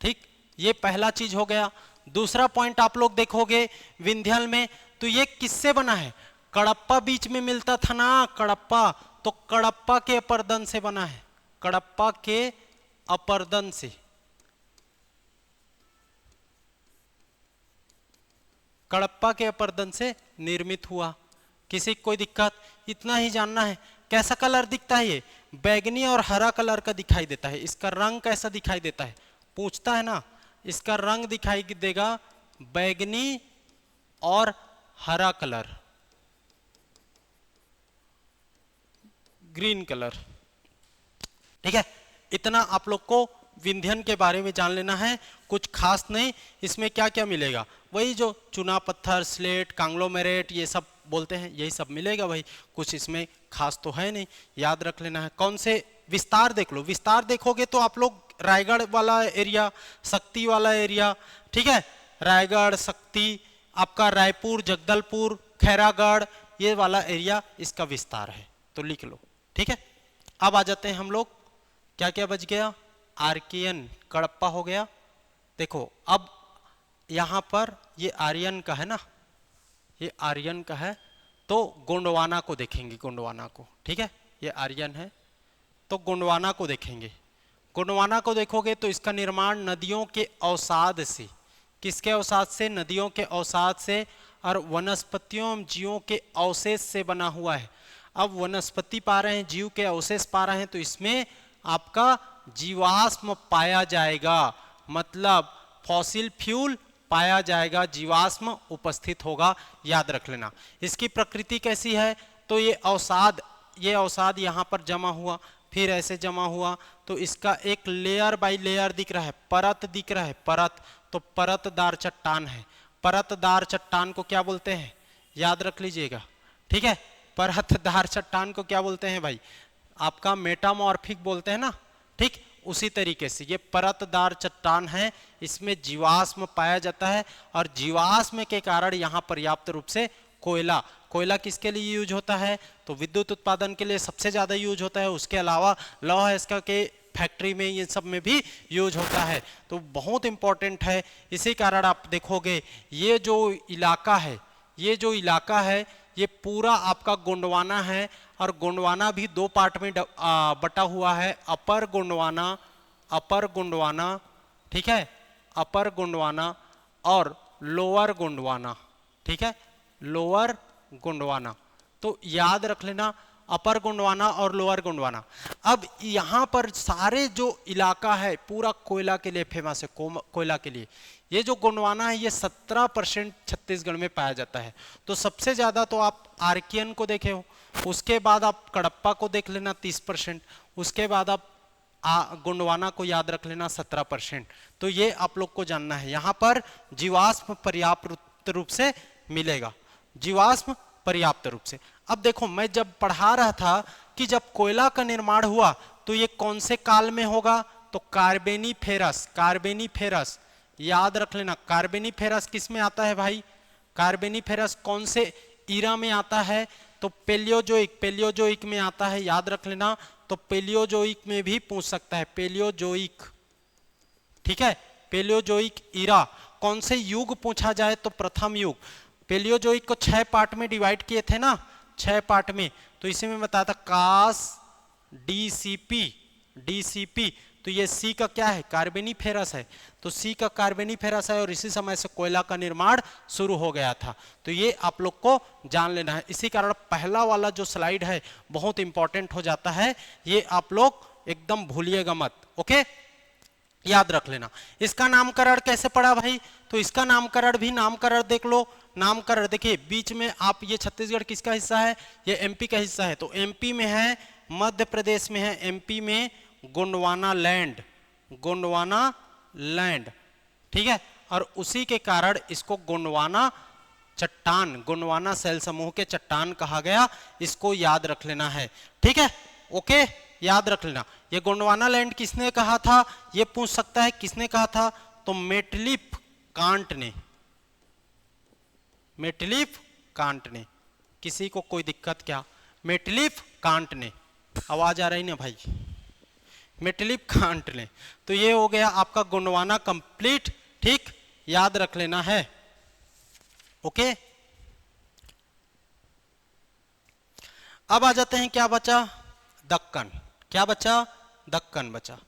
ठीक, ये पहला चीज हो गया। दूसरा पॉइंट आप लोग देखोगे विंध्याल में, तो ये किससे बना है? कड़प्पा बीच में मिलता था ना, कड़प्पा, तो कड़प्पा के अपर्दन से बना है, कड़प्पा के अपर्दन से। कड़प्पा के अपर्दन से निर्मित हुआ। किसी कोई दिक्कत? इतना ही जानना है। कैसा कलर दिखता है? ये बैगनी और हरा कलर का दिखाई देता है। इसका रंग कैसा दिखाई देता है? पूछता है ना, इसका रंग दिखाई देगा बैगनी और हरा कलर, ग्रीन कलर। ठीक है, इतना आप लोग को विंध्यन के बारे में जान लेना है, कुछ खास नहीं। इसमें क्या क्या मिलेगा? वही जो चुना पत्थर, स्लेट, कांग्लोमेरेट, ये सब बोलते हैं, यही सब मिलेगा। वही, कुछ इसमें खास तो है नहीं, याद रख लेना है। कौन से विस्तार देख लो, विस्तार देखोगे तो आप लोग रायगढ़ वाला एरिया, शक्ति वाला एरिया, ठीक है, रायगढ़, शक्ति, आपका रायपुर, जगदलपुर, खैरागढ़, ये वाला एरिया इसका विस्तार है, तो लिख लो। ठीक है, अब आ जाते हैं हम लोग, क्या क्या बच गया? आर्कियन, कड़प्पा हो गया। देखो अब यहां पर ये आर्यन का है ना, ये आर्यन का है, तो गोंडवाना को देखेंगे, गोंडवाना को। ठीक है, ये आर्यन है, तो गोंडवाना को देखेंगे। गोंडवाना को देखोगे तो इसका निर्माण नदियों के अवसाद से, किसके अवसाद से? नदियों के अवसाद से, और वनस्पतियों एवं जीवों के अवशेष से बना हुआ है। अब वनस्पति पा रहे हैं, जीव के अवशेष पा रहे हैं, तो इसमें आपका जीवाश्म पाया जाएगा, मतलब फॉसिल फ्यूल पाया जाएगा, जीवाश्म उपस्थित होगा, याद रख लेना। इसकी प्रकृति कैसी है? तो ये अवसाद यहाँ पर जमा हुआ, फिर ऐसे जमा हुआ, तो इसका एक लेयर बाय लेयर दिख रहा है, परत दिख रहा है, परत, तो परतदार चट्टान है। परतदार चट्टान को क्या बोलते हैं? याद रख लीजिएगा। ठीक है, परतदार चट्टान को क्या बोलते हैं भाई? आपका मेटामॉर्फिक बोलते हैं ना। ठीक, उसी तरीके से ये परतदार चट्टान है, इसमें जीवाश्म पाया जाता है, और जीवाश्म के कारण यहाँ पर्याप्त रूप से कोयला, कोयला किसके लिए यूज होता है? तो विद्युत उत्पादन के लिए सबसे ज्यादा यूज होता है। उसके अलावा लौह अयस्क के फैक्ट्री में, ये सब में भी यूज होता है, तो बहुत इंपॉर्टेंट है। इसी कारण आप देखोगे ये जो इलाका है, ये जो इलाका है, ये पूरा आपका गोंडवाना है, और गोंडवाना भी दो पार्ट में बटा हुआ है, अपर गोंडवाना, ठीक है, अपर गोंडवाना और लोअर गोंडवाना। ठीक है, लोअर गोंडवाना, तो याद रख लेना, अपर गोंडवाना और लोअर गोंडवाना। अब यहाँ पर सारे जो इलाका है पूरा कोयला के लिए फेमस है, कोयला के लिए। ये जो गोंडवाना है ये 17% छत्तीसगढ़ में पाया जाता है। तो सबसे ज्यादा तो आप आर्कियन को देखे हो, उसके बाद आप कड़प्पा को देख लेना 30%, उसके बाद आप गोंडवाना को याद रख लेना 17%। तो ये आप लोग को जानना है। यहाँ पर जीवाश्म पर्याप्त रूप से मिलेगा, जीवाश्म पर्याप्त रूप से। अब देखो, मैं जब पढ़ा रहा था कि जब कोयला का निर्माण हुआ तो ये कौन से काल में होगा? तो कार्बेनिफेरस, कार्बेनिफेरस याद रख लेना। कार्बेनिफेरस किस में आता है भाई? कार्बेनिफेरस कौन से ईरा में आता है? तो पेलियोजोइक, पेलियोजोइक में आता है, याद रख लेना। तो पेलियोजोइक में भी पूछ सकता है, पेलियोजोइक। ठीक है, पेलियोजोइक ईरा। कौन से युग पूछा जाए तो प्रथम युग। पेलियोजोइक को 6 पार्ट में डिवाइड किए थे ना, 6 पार्ट में, तो इसी में बताया था कास, डीसीपी। तो ये सी का क्या है? कार्बेनिफेरस है, तो सी का कार्बेनिफेरस है, और इसी समय से कोयला का निर्माण शुरू हो गया था। तो ये आप लोग को जान लेना है। इसी कारण पहला वाला जो स्लाइड है बहुत इंपॉर्टेंट हो जाता है, ये आप लोग एकदम भूलिएगा मत। ओके, याद रख लेना। इसका नामकरण कैसे पड़ा भाई? तो इसका नामकरण भी, नामकरण देख लो। नामकरण देखिए, बीच में आप, ये छत्तीसगढ़ किसका हिस्सा है? ये एमपी का हिस्सा है। तो एमपी में है, मध्य प्रदेश में है, एमपी में गोंडवाना लैंड, गोंडवाना लैंड। ठीक है, और उसी के कारण इसको गोंडवाना चट्टान, गोंडवाना शैल समूह के चट्टान कहा गया। इसको याद रख लेना है। ठीक है, ओके, याद रख लेना। ये गोंडवाना लैंड किसने कहा था? ये पूछ सकता है किसने कहा था? तो मेटलिफ कांट ने, मेटलिफ कांट ने। किसी को कोई दिक्कत क्या? मेटलिफ कांट ने। आवाज आ रही ना भाई? मेटलिप कांट लें। तो ये हो गया आपका गोंडवाना कंप्लीट, ठीक, याद रख लेना है। ओके, अब आ जाते हैं, क्या बचा? दक्कन। क्या बचा? दक्कन बचा।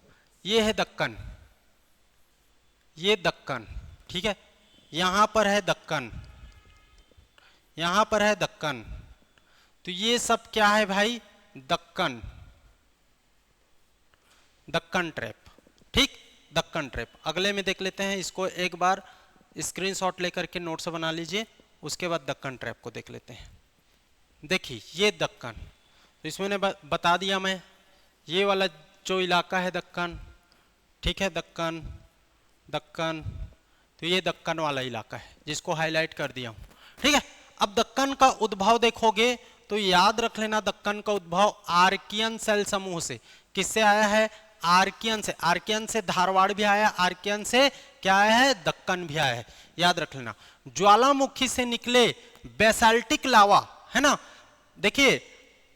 ये है दक्कन, ये दक्कन, ठीक है। यहां पर है दक्कन, यहां पर है दक्कन। तो ये सब क्या है भाई? दक्कन, दक्कन ट्रैप, ठीक, दक्कन ट्रैप। अगले में देख लेते हैं इसको, एक बार स्क्रीनशॉट लेकर के नोट से बना लीजिए, उसके बाद दक्कन ट्रैप को देख लेते हैं। देखिए ये दक्कन, तो इसमें ने बता दिया मैं, ये वाला जो इलाका है दक्कन, ठीक है, दक्कन, दक्कन, तो ये दक्कन वाला इलाका है जिसको हाईलाइट कर दिया हूं, ठीक है। अब दक्कन का उद्भव देखोगे तो याद रख लेना, दक्कन का उद्भव आर्कियन सेल समूह से। किससे आया है? आर्कियन से। आर्कियन से धारवाड़ भी आया, आर्कियन से क्या आया है? दक्कन भी आया है, याद रख लेना। ज्वालामुखी से निकले बेसाल्टिक लावा, है ना, देखिए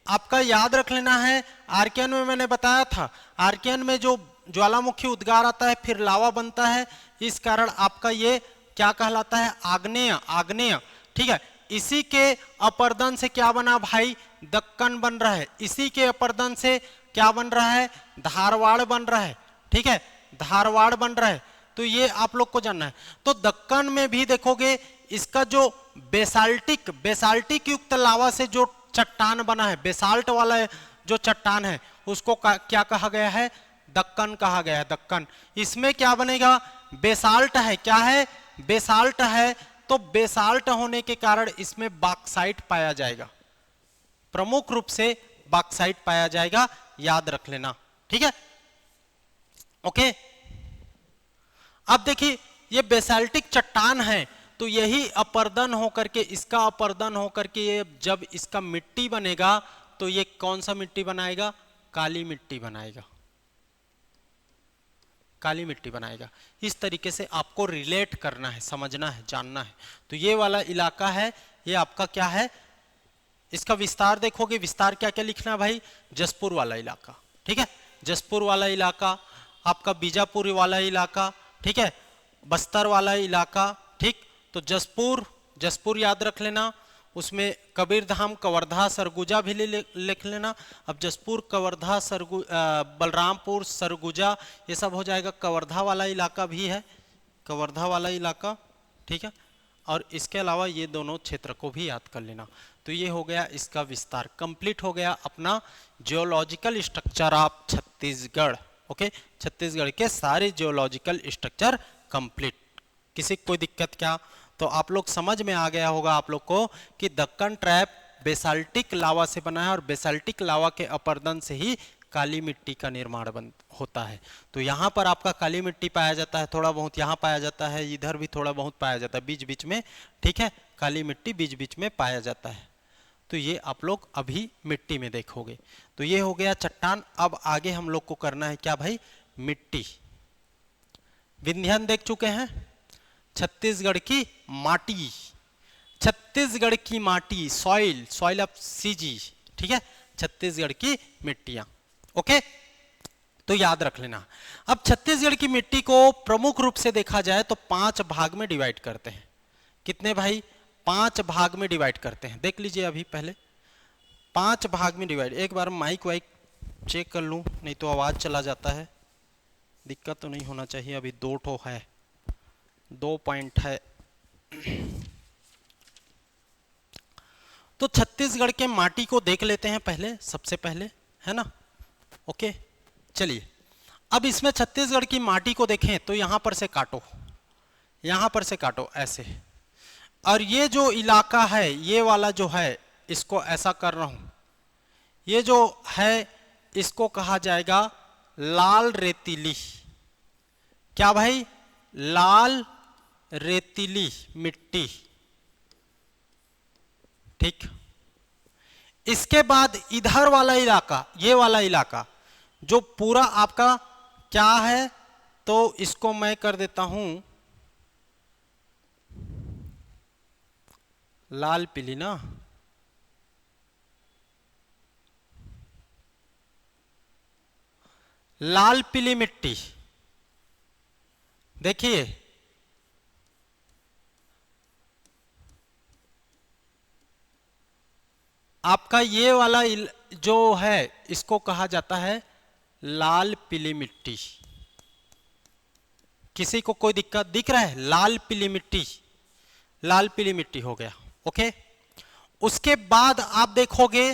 आपका याद रख लेना है। आर्कियन में मैंने बताया था, आर्कियन में जो ज्वालामुखी उद्गार आता है फिर लावा बनता है, इस कारण आपका ये क्या कहलाता है? आग्नेय, आग्नेय, ठीक है। इसी के अपर्दन से क्या बना भाई? दक्कन बन रहा है। इसी के अपर्दन से क्या बन रहा है? धारवाड़ बन रहा है, ठीक है, धारवाड़ बन रहा है। तो ये आप लोग को जानना है। तो दक्कन में भी देखोगे इसका जो बेसाल्टिक, बेसाल्टिक युक्त लावा से जो चट्टान बना है, बेसाल्ट वाला जो चट्टान है उसको क्या कहा गया है? दक्कन कहा गया है, दक्कन। इसमें क्या बनेगा? बेसाल्ट है, क्या है? बेसाल्ट है। तो बेसाल्ट होने के कारण इसमें बॉक्साइट पाया जाएगा, प्रमुख रूप से बॉक्साइट पाया जाएगा, याद रख लेना, ठीक है, ओके। अब देखिए ये बेसाल्टिक चट्टान है, तो यही अपर्दन होकर के, इसका अपर्दन होकर के ये जब इसका मिट्टी बनेगा तो ये कौन सा मिट्टी बनाएगा? काली मिट्टी बनाएगा, काली मिट्टी बनाएगा। इस तरीके से आपको रिलेट करना है, समझना है, जानना है। तो ये वाला इलाका है, ये आपका क्या है? इसका विस्तार देखोगे, विस्तार क्या क्या लिखना भाई? जसपुर वाला इलाका, ठीक है, जसपुर वाला इलाका, आपका बीजापुर वाला इलाका, ठीक है, बस्तर वाला इलाका, ठीक। तो जसपुर, जसपुर याद रख लेना, उसमें कबीरधाम, कवर्धा, सरगुजा भी लिख लेना। अब जसपुर, कवर्धा, बलरामपुर, सरगुजा, ये सब हो जाएगा। कवर्धा वाला इलाका भी है, कवर्धा वाला इलाका, ठीक है। और इसके अलावा ये दोनों क्षेत्र को भी याद कर लेना। तो ये हो गया इसका विस्तार, कंप्लीट हो गया अपना geological structure of Chhattisgarh. Okay, Chhattisgarh के सारे जियोलॉजिकल स्ट्रक्चर कंप्लीट। किसी कोई दिक्कत क्या? तो आप लोग समझ में आ गया होगा आप लोग को कि दक्कन ट्रैप बेसाल्टिक लावा से बना है और बेसाल्टिक लावा के अपर्दन से ही काली मिट्टी का निर्माण होता है। तो यहाँ पर आपका काली मिट्टी पाया जाता है, थोड़ा बहुत यहाँ पाया जाता है, इधर भी थोड़ा बहुत पाया जाता है, बीच बीच में, ठीक है, काली मिट्टी बीच बीच में पाया जाता है। तो ये आप लोग अभी मिट्टी में देखोगे। तो ये हो गया चट्टान। अब आगे हम लोग को करना है क्या भाई? मिट्टी। विंध्यान देख चुके हैं, छत्तीसगढ़ की माटी, छत्तीसगढ़ की माटी, सॉइल, सॉइल ऑफ सीजी, ठीक है, छत्तीसगढ़ की मिट्टियां। ओके, तो याद रख लेना। अब छत्तीसगढ़ की मिट्टी को प्रमुख रूप से देखा जाए तो 5 भाग में डिवाइड करते हैं। कितने भाई? 5 भाग में डिवाइड करते हैं। देख लीजिए अभी पहले 5 भाग में डिवाइड। एक बार माइक वाइक चेक कर लूं, नहीं तो आवाज चला जाता है, दिक्कत तो नहीं होना चाहिए। अभी 2 ठो है, 2 पॉइंट है। तो छत्तीसगढ़ के माटी को देख लेते हैं पहले, सबसे पहले, है ना। ओके, चलिए अब इसमें छत्तीसगढ़ की माटी को देखें तो यहां पर से काटो, यहां पर से काटो ऐसे, और ये जो इलाका है, ये वाला जो है, इसको ऐसा कर रहा हूं, ये जो है इसको कहा जाएगा लाल रेतीली। क्या भाई? लाल रेतीली मिट्टी, ठीक। इसके बाद इधर वाला इलाका, ये वाला इलाका जो पूरा आपका क्या है, तो इसको मैं कर देता हूं लाल पीली ना, लाल पीली मिट्टी, देखिए आपका ये वाला जो है इसको कहा जाता है लाल पीली मिट्टी। किसी को कोई दिक्कत दिख रहा है? लाल पीली मिट्टी, लाल पीली मिट्टी हो गया। ओके, उसके बाद आप देखोगे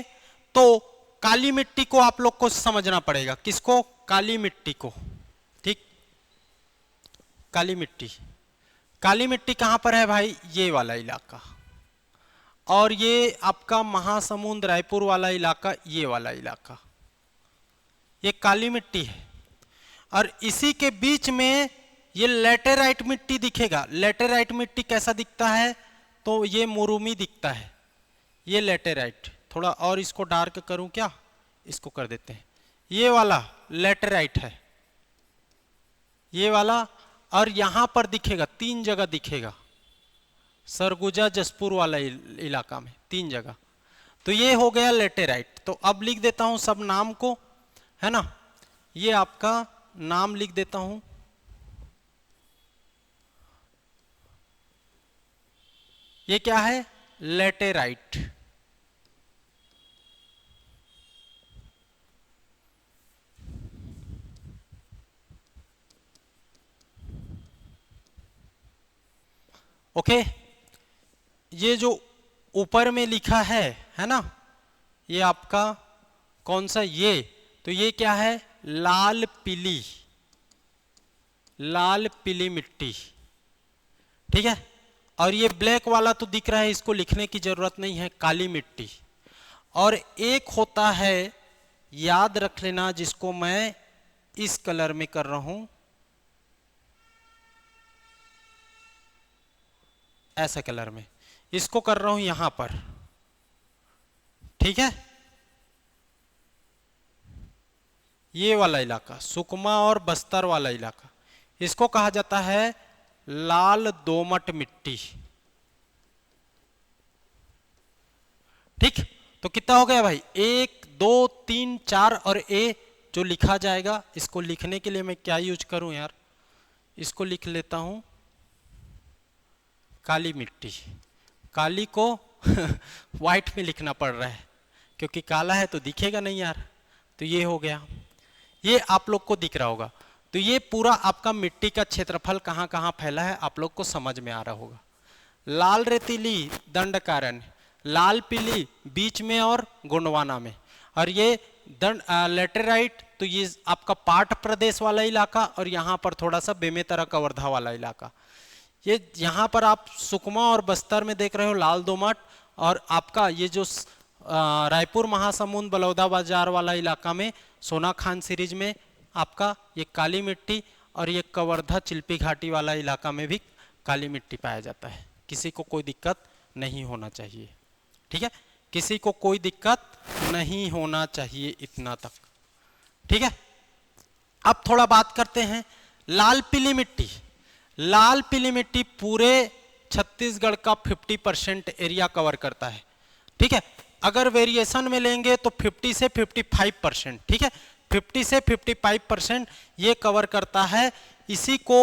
तो काली मिट्टी को आप लोग को समझना पड़ेगा। किसको? काली मिट्टी को। ठीक, काली मिट्टी, काली मिट्टी कहां पर है भाई? ये वाला इलाका, और ये आपका महासमुंद रायपुर वाला इलाका, ये वाला इलाका, ये काली मिट्टी है। और इसी के बीच में ये लेटेराइट मिट्टी दिखेगा। लेटेराइट मिट्टी कैसा दिखता है? तो ये मुरुमी दिखता है, ये लेटेराइट। थोड़ा और इसको डार्क करूं क्या? इसको कर देते हैं। ये वाला लेटेराइट है, ये वाला, और यहां पर दिखेगा, 3 जगह दिखेगा, सरगुजा जसपुर वाला इलाका में 3 जगह। तो ये हो गया लेटेराइट। तो अब लिख देता हूं सब नाम को, है ना। ये आपका नाम लिख देता हूं, ये क्या है? लेटेराइट। ओके, ये जो ऊपर में लिखा है ना, ये आपका कौन सा? ये तो ये क्या है? लाल पीली, लाल पीली मिट्टी। ठीक है, और ये ब्लैक वाला तो दिख रहा है, इसको लिखने की जरूरत नहीं है, काली मिट्टी। और एक होता है, याद रख लेना, जिसको मैं इस कलर में कर रहा हूं, ऐसा कलर में इसको कर रहा हूं यहां पर। ठीक है, ये वाला इलाका, सुकमा और बस्तर वाला इलाका, इसको कहा जाता है लाल दोमट मिट्टी। ठीक, तो कितना हो गया भाई? 1 2 3 4, और ए जो लिखा जाएगा, इसको लिखने के लिए मैं क्या यूज करूं यार? इसको लिख लेता हूं काली मिट्टी। काली को व्हाइट में लिखना पड़ रहा है, क्योंकि काला है तो दिखेगा नहीं यार। तो ये हो गया, ये आप लोग को दिख रहा होगा। तो ये पूरा आपका मिट्टी का क्षेत्रफल कहां कहां फैला है आप लोग को समझ में आ रहा होगा। लाल रेतीली दंडकारण्य, लाल पीली बीच में और गोंडवाना में, और ये लेटेराइट, तो ये आपका पाट प्रदेश वाला इलाका, और यहाँ पर थोड़ा सा बेमेतरा कवर्धा वाला इलाका। ये यहाँ पर आप सुकमा और बस्तर में देख रहे हो लाल दोमट, और आपका ये जो रायपुर महासमुंद बलौदा बाजार वाला इलाका में सोना खान सीरीज में आपका ये काली मिट्टी, और ये कवर्धा चिल्पी घाटी वाला इलाका में भी काली मिट्टी पाया जाता है। किसी को कोई दिक्कत नहीं होना चाहिए। ठीक है, किसी को कोई दिक्कत नहीं होना चाहिए, इतना तक। ठीक है, अब थोड़ा बात करते हैं लाल पीली मिट्टी। लाल पीली मिट्टी पूरे छत्तीसगढ़ का 50% एरिया कवर करता है। ठीक है, अगर वेरिएशन में लेंगे तो 50 से 55%। ठीक है, 50 से 55% ये कवर करता है। इसी को,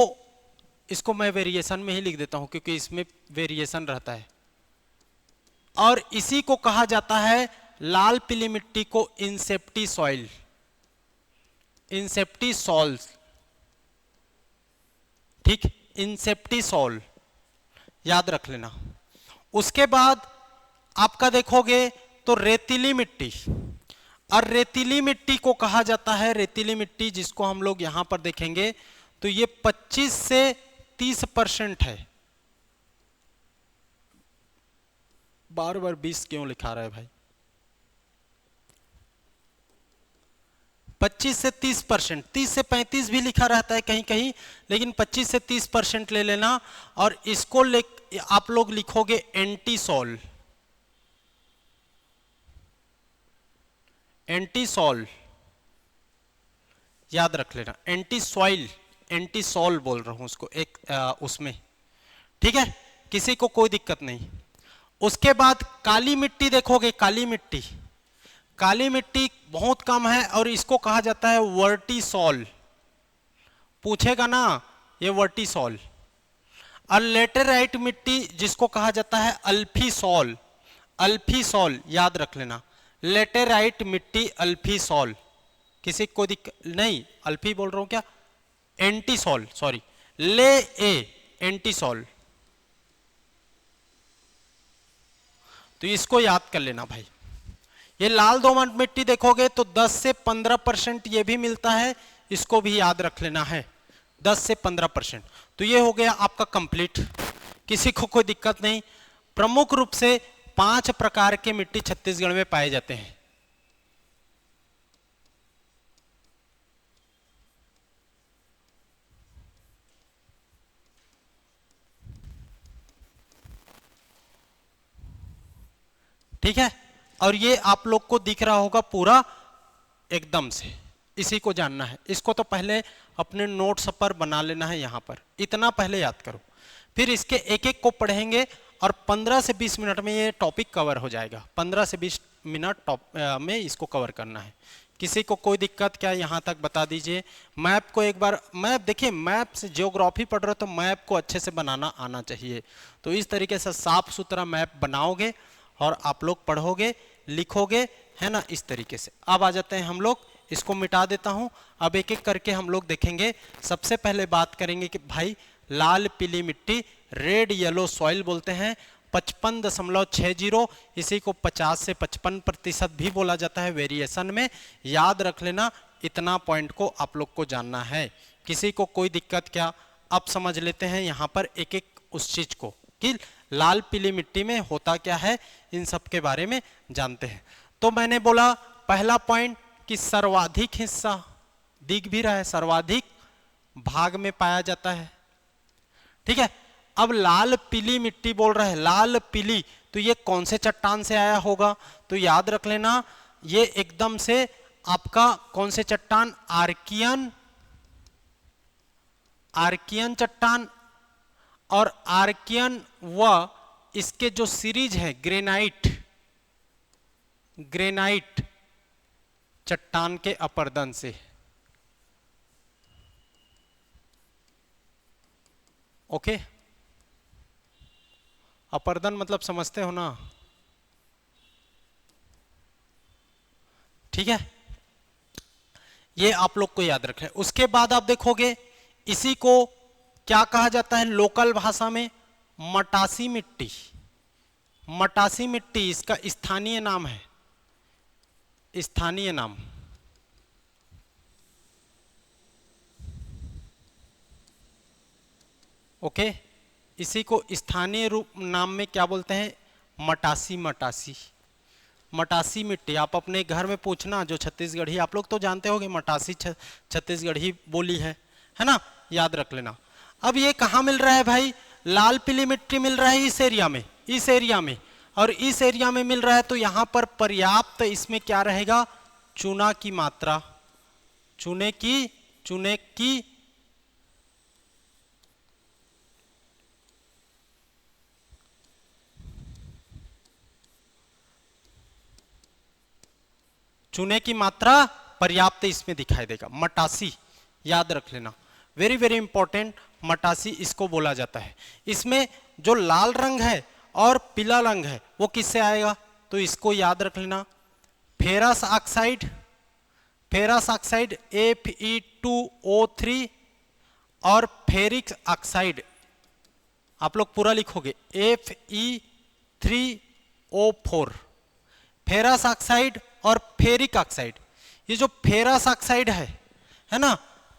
इसको मैं वेरिएशन में ही लिख देता हूं, क्योंकि इसमें वेरिएशन रहता है। और इसी को कहा जाता है, लाल पीली मिट्टी को इंसेप्टी सॉइल, इंसेप्टी सॉल। ठीक, इंसेप्टी सॉल याद रख लेना। उसके बाद आपका देखोगे तो रेतीली मिट्टी, और रेतीली मिट्टी को कहा जाता है, रेतीली मिट्टी जिसको हम लोग यहां पर देखेंगे तो ये 25 से 30% है। बार बार 20 क्यों लिखा रहा है भाई? 25 से 30%, 30 से 35 भी लिखा रहता है कहीं कहीं, लेकिन 25 से 30% ले लेना। और इसको आप लोग लिखोगे एंटी सॉल, एंटी सॉल याद रख लेना। एंटी सॉइल, एंटी सॉल बोल रहा हूं उसको एक उसमें। ठीक है, किसी को कोई दिक्कत नहीं। उसके बाद काली मिट्टी देखोगे, काली मिट्टी, काली मिट्टी बहुत कम है और इसको कहा जाता है वर्टिसॉल, पूछेगा ना ये वर्टिसॉल। और लेटेराइट मिट्टी जिसको कहा जाता है अल्फीसॉल, अल्फीसॉल याद रख लेना, लेटेराइट मिट्टी अल्फीसॉल। किसी को दिक्कत नहीं, अल्फी बोल रहा हूं क्या, एंटीसॉल, सॉरी, ले ए एंटीसॉल। तो इसको याद कर लेना भाई। ये लाल दोमट मिट्टी देखोगे तो 10 से 15% ये भी मिलता है, इसको भी याद रख लेना है, 10 से 15%। तो ये हो गया आपका कंप्लीट, किसी को कोई दिक्कत नहीं। प्रमुख रूप से 5 प्रकार के मिट्टी छत्तीसगढ़ में पाए जाते हैं। ठीक है, और ये आप लोग को दिख रहा होगा पूरा एकदम से, इसी को जानना है। इसको तो पहले अपने नोट्स पर बना लेना है, यहां पर इतना पहले याद करो, फिर इसके एक एक को पढ़ेंगे और 15 से 20 मिनट में ये टॉपिक कवर हो जाएगा। 15 से 20 मिनट में इसको कवर करना है। किसी को कोई दिक्कत क्या, यहां तक बता दीजिए। मैप को एक बार, मैप देखिए, मैप से ज्योग्राफी पढ़ रहे हो तो मैप को अच्छे से बनाना आना चाहिए। तो इस तरीके से साफ सुथरा मैप बनाओगे और आप लोग पढ़ोगे, लिखोगे, है ना, इस तरीके से। अब आ जाते हैं हम लोग, इसको मिटा देता हूं। अब एक एक करके हम लोग देखेंगे। सबसे पहले बात करेंगे कि भाई लाल पीली मिट्टी, रेड येलो सॉइल बोलते हैं, 55.60, इसी को 50 से 55% भी बोला जाता है वेरिएशन में। याद रख लेना, इतना पॉइंट को आप लोग को जानना है। किसी को कोई दिक्कत क्या? अब समझ लेते हैं यहाँ पर एक एक उस चीज को कि लाल पीली मिट्टी में होता क्या है, इन सब के बारे में जानते हैं। तो मैंने बोला पहला पॉइंट कि सर्वाधिक हिस्सा, दिख भी रहा है, सर्वाधिक भाग में पाया जाता है। ठीक है, अब लाल पीली मिट्टी बोल रहा है, लाल पीली, तो ये कौन से चट्टान से आया होगा? तो याद रख लेना, ये एकदम से आपका कौन से चट्टान, आर्कियन, आर्कियन चट्टान। और आर्कियन व इसके जो सीरीज है ग्रेनाइट, ग्रेनाइट चट्टान के अपर्दन से। ओके, अपर्दन मतलब समझते हो ना? ठीक है, ये आप लोग को याद रखें। उसके बाद आप देखोगे इसी को क्या कहा जाता है लोकल भाषा में, मटासी मिट्टी। मटासी मिट्टी इसका स्थानीय नाम है, स्थानीय नाम। ओके, इसी को स्थानीय रूप नाम में क्या बोलते हैं, मटासी, मटासी, मटासी मिट्टी। आप अपने घर में पूछना, जो छत्तीसगढ़ी, आप लोग तो जानते होंगे मटासी छत्तीसगढ़ी बोली है ना, याद रख लेना। अब ये कहाँ मिल रहा है भाई? लाल पीली मिट्टी मिल रहा है इस एरिया में, इस एरिया में, और इस एरिया में मिल रहा है। तो यहाँ पर पर्याप्त इसमें क्या रहेगा, चूना की मात्रा, चूने की चूने की मात्रा पर्याप्त इसमें दिखाई देगा। मटासी याद रख लेना, वेरी वेरी इंपॉर्टेंट, मटासी इसको बोला जाता है। इसमें जो लाल रंग है और पीला रंग है वो किससे आएगा? तो इसको याद रख लेना, ferrous oxide, ferrous oxide Fe2O3 और फेरिक ऑक्साइड, आप लोग पूरा लिखोगे Fe3O4, फेरस ऑक्साइड और फेरिक ऑक्साइड। ये जो फेरस ऑक्साइड है ना,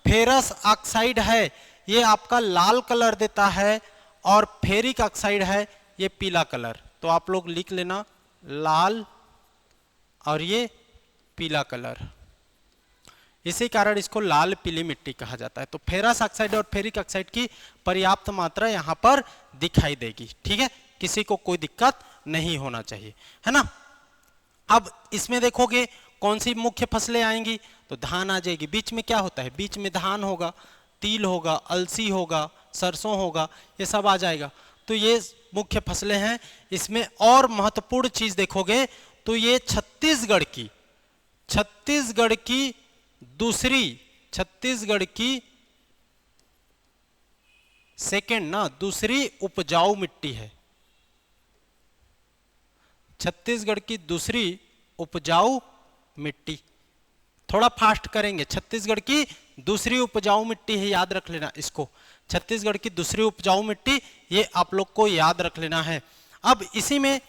फेरस ऑक्साइड है, ये आपका लाल कलर देता है, और फेरिक ऑक्साइड है ये पीला कलर। तो आप लोग लिख लेना, लाल और ये पीला कलर, इसी कारण इसको लाल पीली मिट्टी कहा जाता है। तो फेरस ऑक्साइड और फेरिक ऑक्साइड की पर्याप्त मात्रा यहाँ पर दिखाई देगी। ठीक है, किसी को कोई दिक्कत नहीं होना चाहिए, है ना। अब इसमें देखोगे कौन सी मुख्य फसलें आएंगी, तो धान आ जाएगी। बीच में क्या होता है, बीच में धान होगा, तिल होगा, अलसी होगा, सरसों होगा, ये सब आ जाएगा। तो ये मुख्य फसलें हैं। इसमें और महत्वपूर्ण चीज देखोगे तो ये छत्तीसगढ़ की छत्तीसगढ़ की सेकेंड ना दूसरी उपजाऊ मिट्टी है। छत्तीसगढ़ की दूसरी उपजाऊ मिट्टी, थोड़ा फास्ट करेंगे। छत्तीसगढ़ की दूसरी उपजाऊ मिट्टी है, याद रख लेना इसको। छत्तीसगढ़ की दूसरी उपजाऊ मिट्टी, ये आप लोग को याद रख लेना है। अब इसी में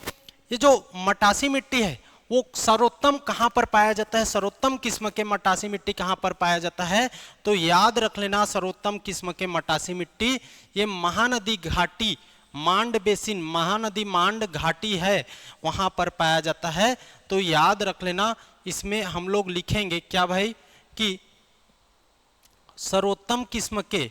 ये जो मटासी मिट्टी है वो सर्वोत्तम कहां पर पाया जाता है? सर्वोत्तम किस्म के मटासी मिट्टी कहां पर पाया जाता है? तो याद रख लेना, सर्वोत्तम किस्म के मटासी मिट्टी ये महानदी घाटी, मांड बेसिन, महानदी मांड घाटी है, वहां पर पाया जाता है। तो याद रख लेना, इसमें हम लोग लिखेंगे क्या भाई कि सर्वोत्तम किस्म के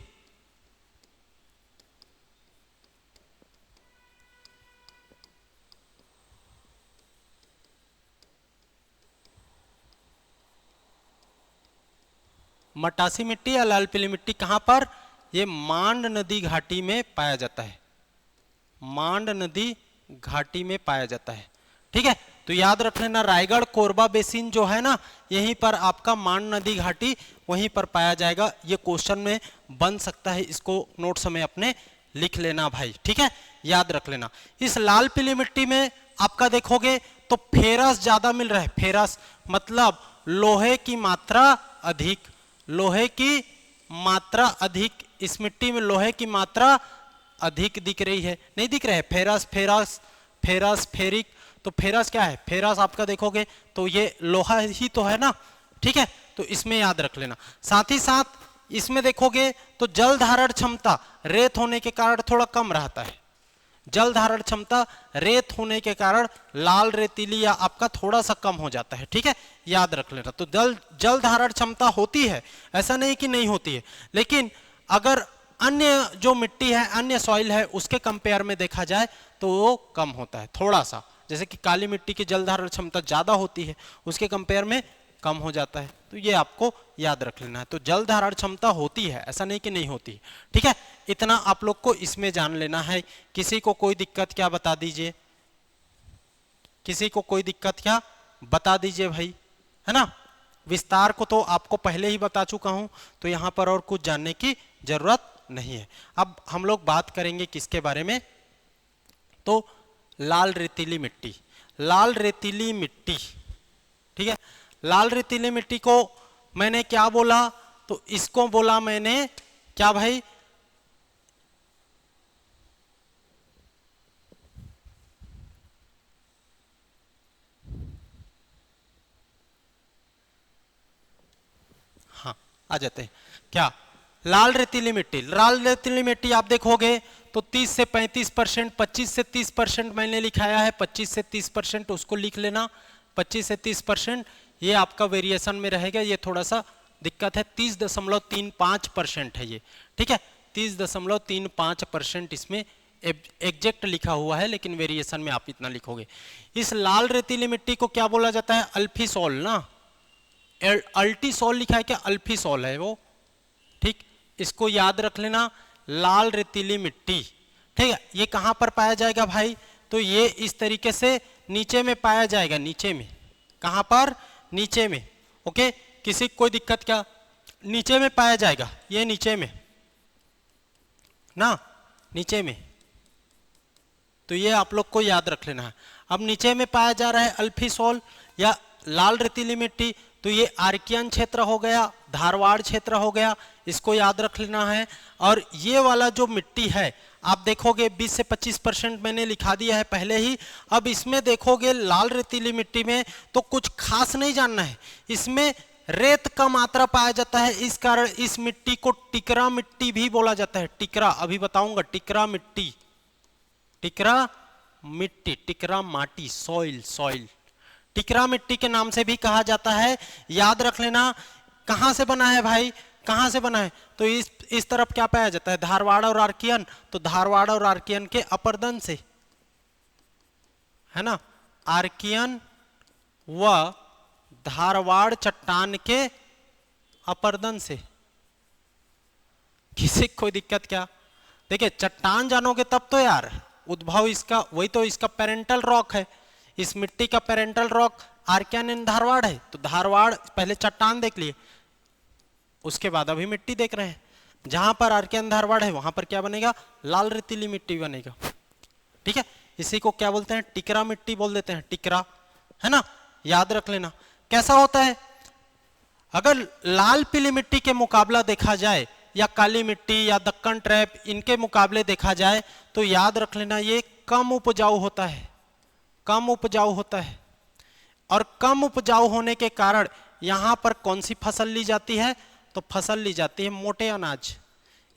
मटासी मिट्टी या लाल पीली मिट्टी कहां पर? ये मांड नदी घाटी में पाया जाता है, मांड नदी घाटी में पाया जाता है। ठीक है, तो याद रख लेना, रायगढ़ कोरबा बेसिन जो है ना, यहीं पर आपका मांड नदी घाटी वहीं पर पाया जाएगा। ये क्वेश्चन में बन सकता है, इसको नोट्स में अपने लिख लेना भाई। ठीक है, याद रख लेना। इस लाल पीली मिट्टी में आपका देखोगे तो फेरस ज्यादा मिल रहा है। फेरस मतलब लोहे की मात्रा अधिक, लोहे की मात्रा अधिक, इस मिट्टी में लोहे की मात्रा अधिक दिख रही है, नहीं दिख रहा है? फेरस, फेरस, फेरस, फेरिक, तो फेरस क्या है? फेरस आपका देखोगे तो ये लोहा ही तो है ना। ठीक है, तो इसमें याद रख लेना। साथ ही साथ इसमें देखोगे तो जल धारण क्षमता रेत होने के कारण थोड़ा कम रहता है। जल धारण क्षमता रेत होने के कारण लाल रेतीली या आपका थोड़ा सा कम हो जाता है। ठीक है, याद रख लेना। तो जल धारण क्षमता होती है, ऐसा नहीं कि नहीं होती है, लेकिन अगर अन्य जो मिट्टी है, अन्य सॉइल है, उसके कंपेयर में देखा जाए तो वो कम होता है थोड़ा सा। जैसे कि काली मिट्टी की जल धारण क्षमता ज्यादा होती है, उसके कंपेयर में कम हो जाता है। तो ये आपको याद रख लेना है। तो जल धारण क्षमता होती है, ऐसा नहीं कि नहीं होती है। ठीक है, इतना आप लोग को इसमें जान लेना है। किसी को कोई दिक्कत क्या बता दीजिए, किसी को कोई दिक्कत क्या बता दीजिए भाई, है ना। विस्तार को तो आपको पहले ही बता चुका हूं, तो यहां पर और कुछ जानने की जरूरत नहीं है। अब हम लोग बात करेंगे किसके बारे में? तो लाल रेतीली मिट्टी, लाल रेतीली मिट्टी। ठीक है, लाल रेतीली मिट्टी को मैंने क्या बोला? तो इसको बोला मैंने क्या भाई? हाँ, आ जाते हैं। क्या लाल रेतीली मिट्टी? लाल रेतीली मिट्टी आप देखोगे तो 30 से 35%, 25 से 30% मैंने लिखाया है। 25 से 30% उसको लिख लेना। 25 से 30% ये आपका वेरिएशन में रहेगा। ये थोड़ा सा दिक्कत है, 30.35% है ये। ठीक है, 30.35% इसमें एग्जैक्ट लिखा हुआ है, लेकिन वेरिएशन में आप इतना लिखोगे। इस लाल रेतीली मिट्टी को क्या बोला जाता है? अल्फीसॉल ना, अल्टीसॉल लिखा है क्या? अल्फीसॉल है वो। ठीक, इसको याद रख लेना, लाल रेतीली मिट्टी। ठीक है, ये कहां पर पाया जाएगा भाई? तो ये इस तरीके से नीचे में पाया जाएगा, नीचे में। कहां पर? नीचे में। ओके, किसी कोई दिक्कत क्या? नीचे में पाया जाएगा, ये नीचे में ना, नीचे में। तो ये आप लोग को याद रख लेना है। अब नीचे में पाया जा रहा है अल्फीसॉल या लाल रेतीली मिट्टी, तो ये आर्कियन क्षेत्र हो गया, धारवाड़ क्षेत्र हो गया, इसको याद रख लेना है। और ये वाला जो मिट्टी है आप देखोगे 20 से 25% मैंने लिखा दिया है पहले ही। अब इसमें देखोगे लाल रेतीली मिट्टी में तो कुछ खास नहीं जानना है, इसमें रेत का मात्रा पाया जाता है, इस कारण इस मिट्टी को टिकरा मिट्टी भी बोला जाता है। टिकरा अभी बताऊंगा, टिकरा मिट्टी, टिकरा मिट्टी, टिकरा माटी, सॉइल, सॉइल, टिकरा मिट्टी के नाम से भी कहा जाता है। याद रख लेना। कहां से बना है भाई? कहां से बना है? तो इस तरफ क्या पाया जाता है? धारवाड़ और आर्कियन, तो धारवाड़ और आर्कियन के अपर्दन से, है ना, आर्कियन व धारवाड़ चट्टान के अपर्दन से। किसी कोई दिक्कत क्या? देखिए, चट्टान जानोगे तब तो यार, उद्भव इसका वही तो, इसका पेरेंटल रॉक है। इस मिट्टी का parental rock Archean and Dharwad है, तो धारवाड़ पहले चट्टान देख लिए, उसके बाद अभी मिट्टी देख रहे हैं। जहां पर आर्कियन धारवाड़ है वहां पर क्या बनेगा, लाल रेतीली मिट्टी बनेगा। ठीक है, इसी को क्या बोलते हैं, टिकरा मिट्टी बोल देते हैं, टिकरा, है ना, याद रख लेना। कैसा होता है, अगर लाल पीली मिट्टी के मुकाबला देखा जाए या काली मिट्टी या दक्कन ट्रैप, इनके मुकाबले देखा जाए तो याद रख लेना ये कम उपजाऊ होता है, कम उपजाऊ होता है। और कम उपजाऊ होने के कारण यहां पर कौन सी फसल ली जाती है, तो फसल ली जाती है मोटे अनाज।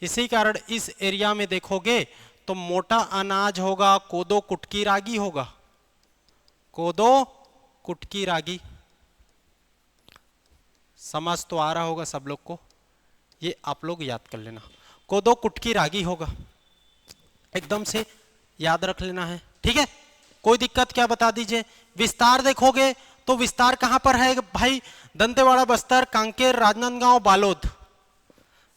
इसी कारण इस एरिया में देखोगे तो मोटा अनाज होगा, कोदो कुटकी रागी होगा, कोदो कुटकी रागी। समझ तो आ रहा होगा सब लोग को, ये आप लोग याद कर लेना, कोदो कुटकी रागी होगा, एकदम से याद रख लेना है। ठीक है, कोई दिक्कत क्या बता दीजिए। विस्तार देखोगे तो विस्तार कहां पर है भाई, दंतेवाड़ा, बस्तर, कांकेर, राजनांदगांव, बालोद।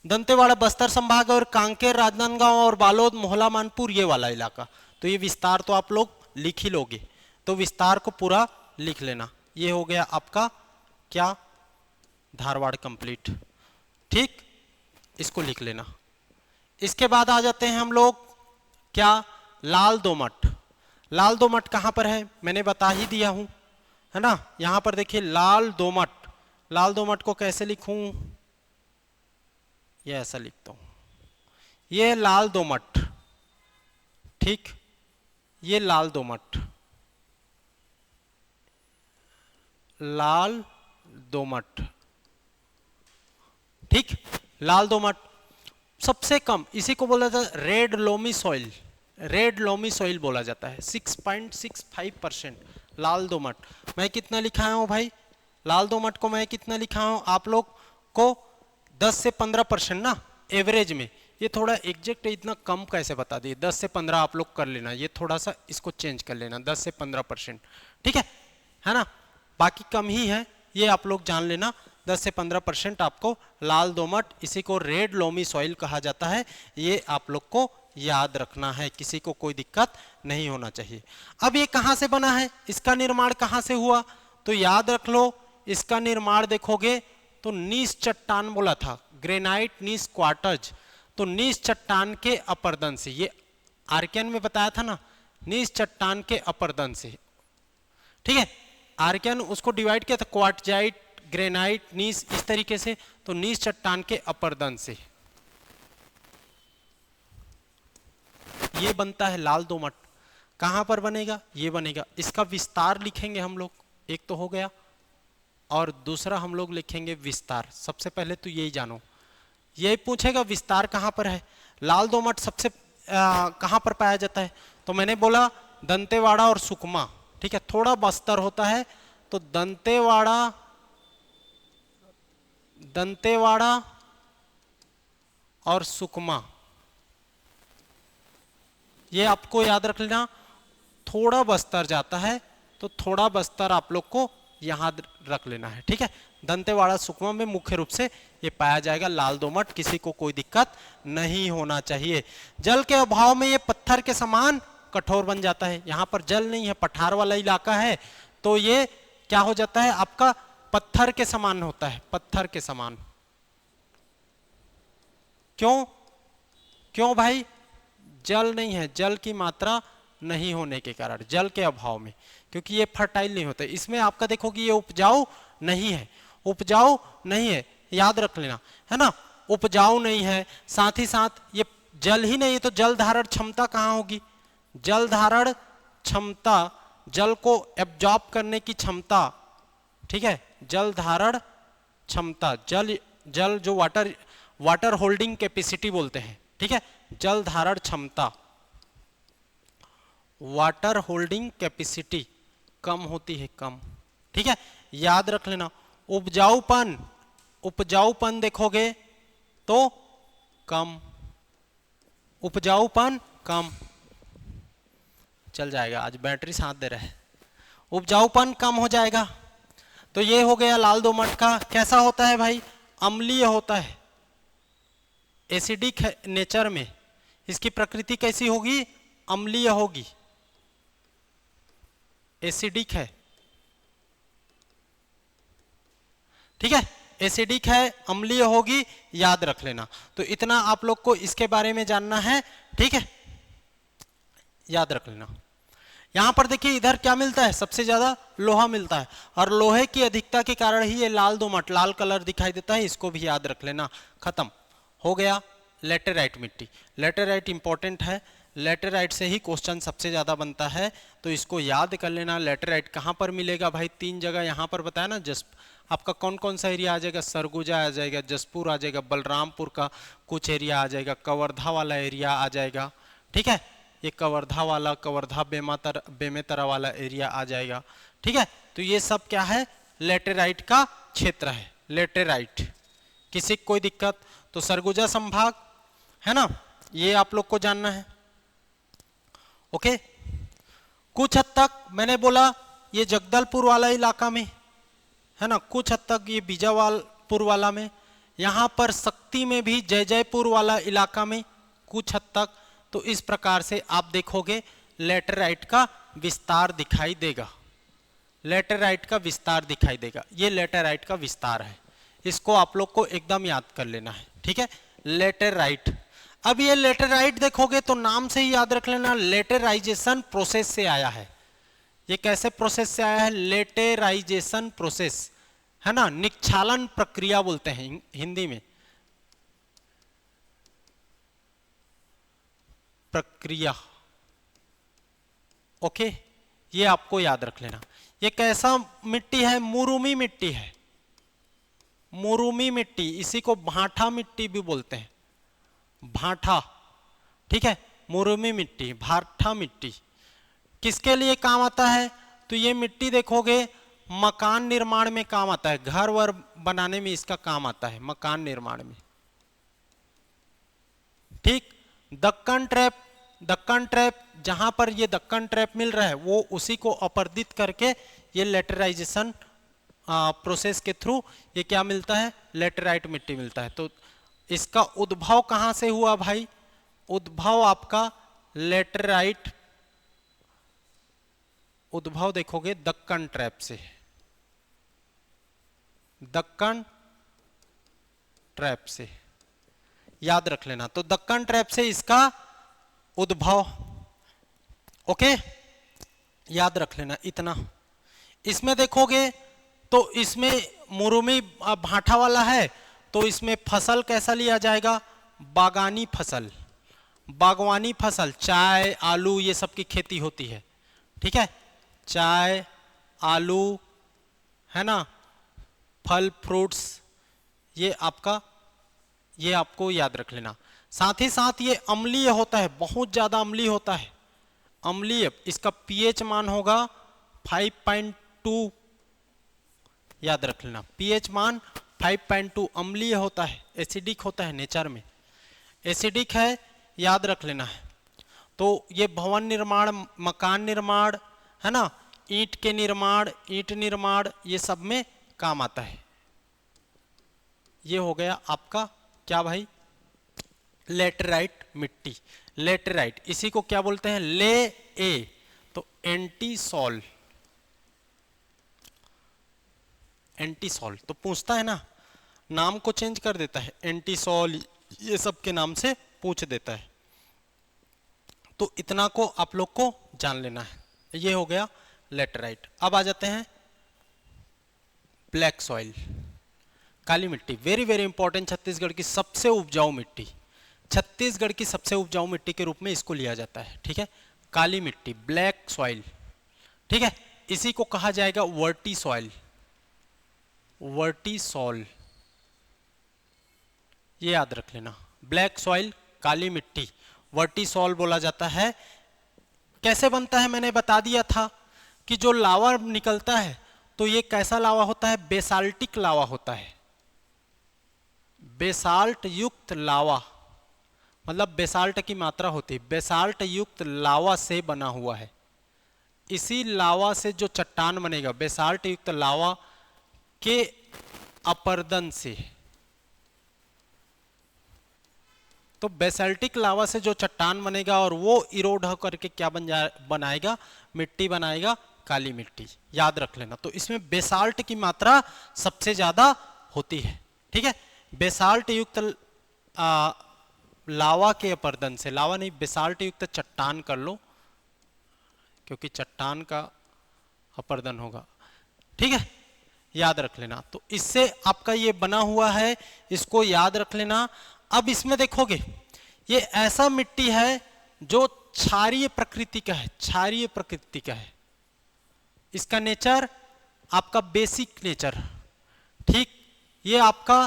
दंतेवाड़ा बस्तर संभाग और कांकेर, राजनांदगांव और बालोद, मोहला, मानपुर, ये वाला इलाका। तो ये विस्तार तो आप लोग लिख ही लोगे, तो विस्तार को पूरा लिख लेना। ये हो गया आपका क्या, धारवाड़ कंप्लीट। ठीक, इसको लिख लेना। इसके बाद आ जाते हैं हम लोग क्या, लाल दोमट। लाल दोमट कहां पर है, मैंने बता ही दिया हूं, है ना। यहां पर देखिए लाल दोमट, लाल दोमट को कैसे लिखूं, ये ऐसा लिखता हूं, ये लाल दोमट। ठीक, ये लाल दोमट, लाल दोमट। ठीक, लाल दोमट सबसे कम, इसी को बोला जाता है red loamy soil, red loamy soil बोला जाता है। 6.65% लाल दोमट। मैं कितना लिखा हूं भाई, लाल दोमट को मैं कितना लिखा हूं, आप लोग को 10 से 15% ना एवरेज में। ये थोड़ा एग्जैक्ट इतना कम कैसे बता दिए, 10 से 15 आप लोग कर लेना, ये थोड़ा सा इसको चेंज कर लेना, 10 से 15%। ठीक है ना, बाकी कम ही है, ये आप लोग जान लेना, 10 से 15% आपको लाल दोमट, इसी को रेड लोमी सॉइल कहा जाता है, ये आप लोग को याद रखना है, किसी को कोई दिक्कत नहीं होना चाहिए। अब ये कहां से बना है, इसका निर्माण कहां से हुआ, तो याद रख लो, इसका निर्माण देखोगे तो नीस चट्टान बोला था, ग्रेनाइट नीस क्वार्टर्स, तो नीस चट्टान के अपरदन से, ये आर्कियन में बताया था ना, नीस चट्टान के अपरदन से। ठीक है, आर्कियन उसको डिवाइड किया था क्वार्टजाइट, ग्रेनाइट, नीस, इस तरीके से, तो नीस चट्टान के अपरदन से ये बनता है लाल दोमट। कहां पर बनेगा, ये बनेगा। इसका विस्तार लिखेंगे हम लोग, एक तो हो गया, और दूसरा हम लोग लिखेंगे विस्तार। सबसे पहले तो यही जानो, यही पूछेगा विस्तार कहां पर है, लाल दोमट सबसे कहां पर पाया जाता है, तो मैंने बोला दंतेवाड़ा और सुकमा। ठीक है, थोड़ा बस्तर होता है, तो दंतेवाड़ा और सुकमा, ये आपको याद रख लेना। थोड़ा बस्तर जाता है, तो थोड़ा बस्तर आप लोग को यहां रख लेना है। ठीक है, दंतेवाड़ा सुकमा में मुख्य रूप से ये पाया जाएगा लाल दोमट, किसी को कोई दिक्कत नहीं होना चाहिए। जल के अभाव में ये पत्थर के समान कठोर बन जाता है। यहां पर जल नहीं है, पठार वाला इलाका है, तो ये क्या हो जाता है आपका, पत्थर के समान होता है, पत्थर के समान। क्यों भाई, जल नहीं है, जल की मात्रा नहीं होने के कारण, जल के अभाव में, क्योंकि ये फर्टाइल नहीं होता। इसमें आपका देखोगे ये उपजाऊ नहीं है, उपजाऊ नहीं है, याद रख लेना, है ना, उपजाऊ नहीं है। साथ ही साथ ये जल ही नहीं है, तो जल धारण क्षमता कहाँ होगी, जल धारण क्षमता, जल को एब्जॉर्ब करने की क्षमता। ठीक है, जल धारण क्षमता, जल जो वाटर होल्डिंग कैपेसिटी बोलते हैं। ठीक है, जल धारण क्षमता, वाटर होल्डिंग कैपेसिटी कम होती है, कम। ठीक है, याद रख लेना। उपजाऊपन देखोगे तो कम, उपजाऊपन कम, चल जाएगा, आज बैटरी साथ दे रहा है, उपजाऊपन कम हो जाएगा। तो ये हो गया लाल दोमट का। कैसा होता है भाई, अम्लीय होता है, एसिडिक नेचर में, इसकी प्रकृति कैसी होगी, अम्लीय होगी, एसिडिक है, ठीक है, एसिडिक है, अम्लीय होगी, याद रख लेना। तो इतना आप लोग को इसके बारे में जानना है, ठीक है, याद रख लेना। यहां पर देखिए इधर क्या मिलता है, सबसे ज्यादा लोहा मिलता है, और लोहे की अधिकता के कारण ही ये लाल दोमट, लाल कलर दिखाई देता है, इसको भी याद रख लेना। खत्म हो गया लेटेराइट मिट्टी। लेटेराइट इंपॉर्टेंट है, लेटेराइट से ही क्वेश्चन सबसे ज्यादा बनता है, तो इसको याद कर लेना। लेटेराइट कहाँ पर मिलेगा भाई, 3 जगह यहाँ पर बताया ना। आपका कौन कौन सा एरिया आ जाएगा, सरगुजा आ जाएगा, जसपुर आ जाएगा, बलरामपुर का कुछ एरिया आ जाएगा, कवर्धा वाला एरिया आ जाएगा, ठीक है, ये कवर्धा वाला, कवर्धा बेमेतरा वाला एरिया आ जाएगा, ठीक है। तो ये सब क्या है, लेटेराइट का क्षेत्र है, लेटेराइट। किसी कोई दिक्कत, तो सरगुजा संभाग है ना, ये आप लोग को जानना है, ओके। कुछ हद तक मैंने बोला ये जगदलपुर वाला इलाका में है ना, कुछ हद तक ये बीजापुर वाला में, यहां पर शक्ति में भी जय जयपुर वाला इलाका में कुछ हद तक। तो इस प्रकार से आप देखोगे लेटेराइट का विस्तार दिखाई देगा, लेटेराइट का विस्तार दिखाई देगा। ये लेटेराइट का विस्तार है, इसको आप लोग को एकदम याद कर लेना है, ठीक है, लेटेराइट। अब ये लेटेराइट देखोगे तो नाम से ही याद रख लेना, लेटेराइजेशन प्रोसेस से आया है। ये कैसे प्रोसेस से आया है, लेटेराइजेशन प्रोसेस है ना, निक्षालन प्रक्रिया बोलते हैं हिंदी में, प्रक्रिया, ओके। ये आपको याद रख लेना। ये कैसा मिट्टी है, मुरुमी मिट्टी है, मुरुमी मिट्टी, इसी को भाठा मिट्टी भी बोलते हैं, भाठा, ठीक है, मुरुमी मिट्टी, भाठा मिट्टी। किसके लिए काम आता है, तो ये मिट्टी देखोगे मकान निर्माण में काम आता है, घर वर बनाने में इसका काम आता है, मकान निर्माण में, ठीक। दक्कन ट्रैप जहां पर ये दक्कन ट्रैप मिल रहा है वो उसी को अपर्दित करके ये लेटेराइजेशन प्रोसेस के थ्रू ये क्या मिलता है, लेटेराइट मिट्टी मिलता है। तो इसका उद्भव कहां से हुआ भाई, उद्भव आपका लेटेराइट, उद्भव देखोगे दक्कन ट्रैप से, दक्कन ट्रैप से, याद रख लेना। तो दक्कन ट्रैप से इसका उद्भव, ओके, याद रख लेना इतना। इसमें देखोगे तो इसमें मुरुमी भाठा वाला है, तो इसमें फसल कैसा लिया जाएगा, बागानी फसल, बागवानी फसल, चाय आलू ये सब की खेती होती है, ठीक है, चाय आलू है ना, फल फ्रूट्स, ये आपको याद रख लेना। साथ ही साथ ये अम्लीय होता है, बहुत ज्यादा अम्लीय होता है, अम्लीय, इसका पीएच मान होगा 5.2, याद रख लेना, पीएच मान 5.2, अम्लीय होता है, एसिडिक होता है, नेचर में एसिडिक है, याद रख लेना है। तो ये भवन निर्माण, मकान निर्माण है ना, ईंट के निर्माण, ईंट निर्माण, ये सब में काम आता है। ये हो गया आपका क्या भाई, लेटेराइट मिट्टी, लेटेराइट, इसी को क्या बोलते हैं, ले ए, तो एंटीसॉल, एंटीसॉल तो पूछता है ना, नाम को चेंज कर देता है, एंटीसॉल ये सब के नाम से पूछ देता है। तो इतना को आप लोग को जान लेना है। ये हो गया लेटेराइट। अब आ जाते हैं ब्लैक सॉइल, काली मिट्टी, वेरी वेरी इंपॉर्टेंट, छत्तीसगढ़ की सबसे उपजाऊ मिट्टी, छत्तीसगढ़ की सबसे उपजाऊ मिट्टी के रूप में इसको लिया जाता है, ठीक है, काली मिट्टी, ब्लैक सॉइल, ठीक है। इसी को कहा जाएगा वर्टी सॉइल, वर्टीसॉल, ये याद रख लेना, ब्लैक सॉइल, काली मिट्टी, वर्टीसॉल बोला जाता है। कैसे बनता है मैंने बता दिया था कि जो लावा निकलता है तो ये कैसा लावा होता है, बेसाल्टिक लावा होता है, बेसाल्ट युक्त लावा, मतलब बेसाल्ट की मात्रा होती है, बेसाल्ट युक्त लावा से बना हुआ है। इसी लावा से जो चट्टान बनेगा, बेसाल्ट युक्त लावा के अपर्दन से, तो बेसाल्टिक लावा से जो चट्टान बनेगा और वो इरोड होकर के क्या बनाएगा, मिट्टी बनाएगा, काली मिट्टी, याद रख लेना। तो इसमें बेसाल्ट की मात्रा सबसे ज्यादा होती है, ठीक है। बेसाल्ट युक्त लावा के अपर्दन से, लावा नहीं बेसाल्ट युक्त चट्टान कर लो, क्योंकि चट्टान का अपर्दन होगा, ठीक है, याद रख लेना। तो इससे आपका ये बना हुआ है, इसको याद रख लेना। अब इसमें देखोगे ये ऐसा मिट्टी है जो क्षारीय प्रकृति का है, क्षारीय प्रकृति का है। इसका नेचर आपका बेसिक नेचर, ठीक। ये आपका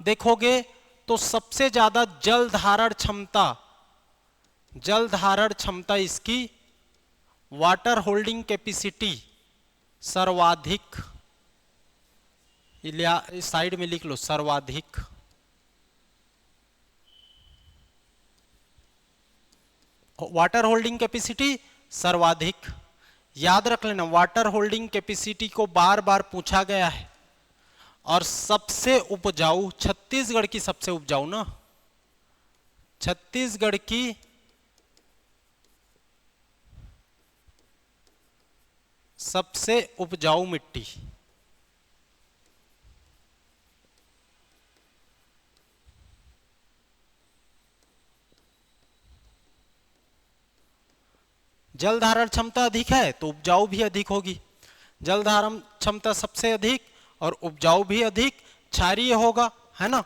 देखोगे तो सबसे ज्यादा जल धारण क्षमता, जल धारण क्षमता इसकी, वाटर होल्डिंग कैपेसिटी सर्वाधिक, इस साइड में लिख लो सर्वाधिक, वाटर होल्डिंग कैपेसिटी सर्वाधिक, याद रख लेना। वाटर होल्डिंग कैपेसिटी को बार बार पूछा गया है। और सबसे उपजाऊ, छत्तीसगढ़ की सबसे उपजाऊ ना, छत्तीसगढ़ की सबसे उपजाऊ मिट्टी, जल धारण क्षमता अधिक है तो उपजाऊ भी अधिक होगी। जल धारण क्षमता सबसे अधिक और उपजाऊ भी अधिक, क्षारीय होगा, है ना।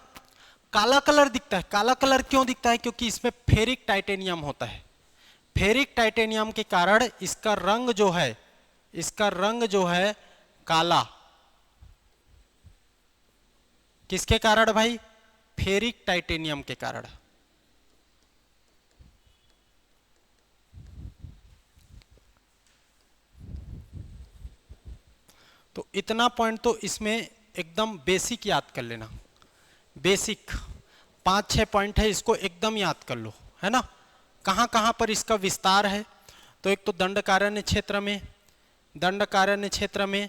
काला कलर दिखता है, काला कलर क्यों दिखता है? क्योंकि इसमें फेरिक टाइटेनियम होता है। फेरिक टाइटेनियम के कारण इसका रंग जो है, इसका रंग जो है काला, किसके कारण भाई? फेरिक टाइटेनियम के कारण। तो इतना पॉइंट तो इसमें एकदम बेसिक याद कर लेना, बेसिक 5-6 पॉइंट है, इसको एकदम याद कर लो, है ना। कहां कहां पर इसका विस्तार है? तो एक तो दंडकारण्य क्षेत्र में, दंडकारण्य क्षेत्र में,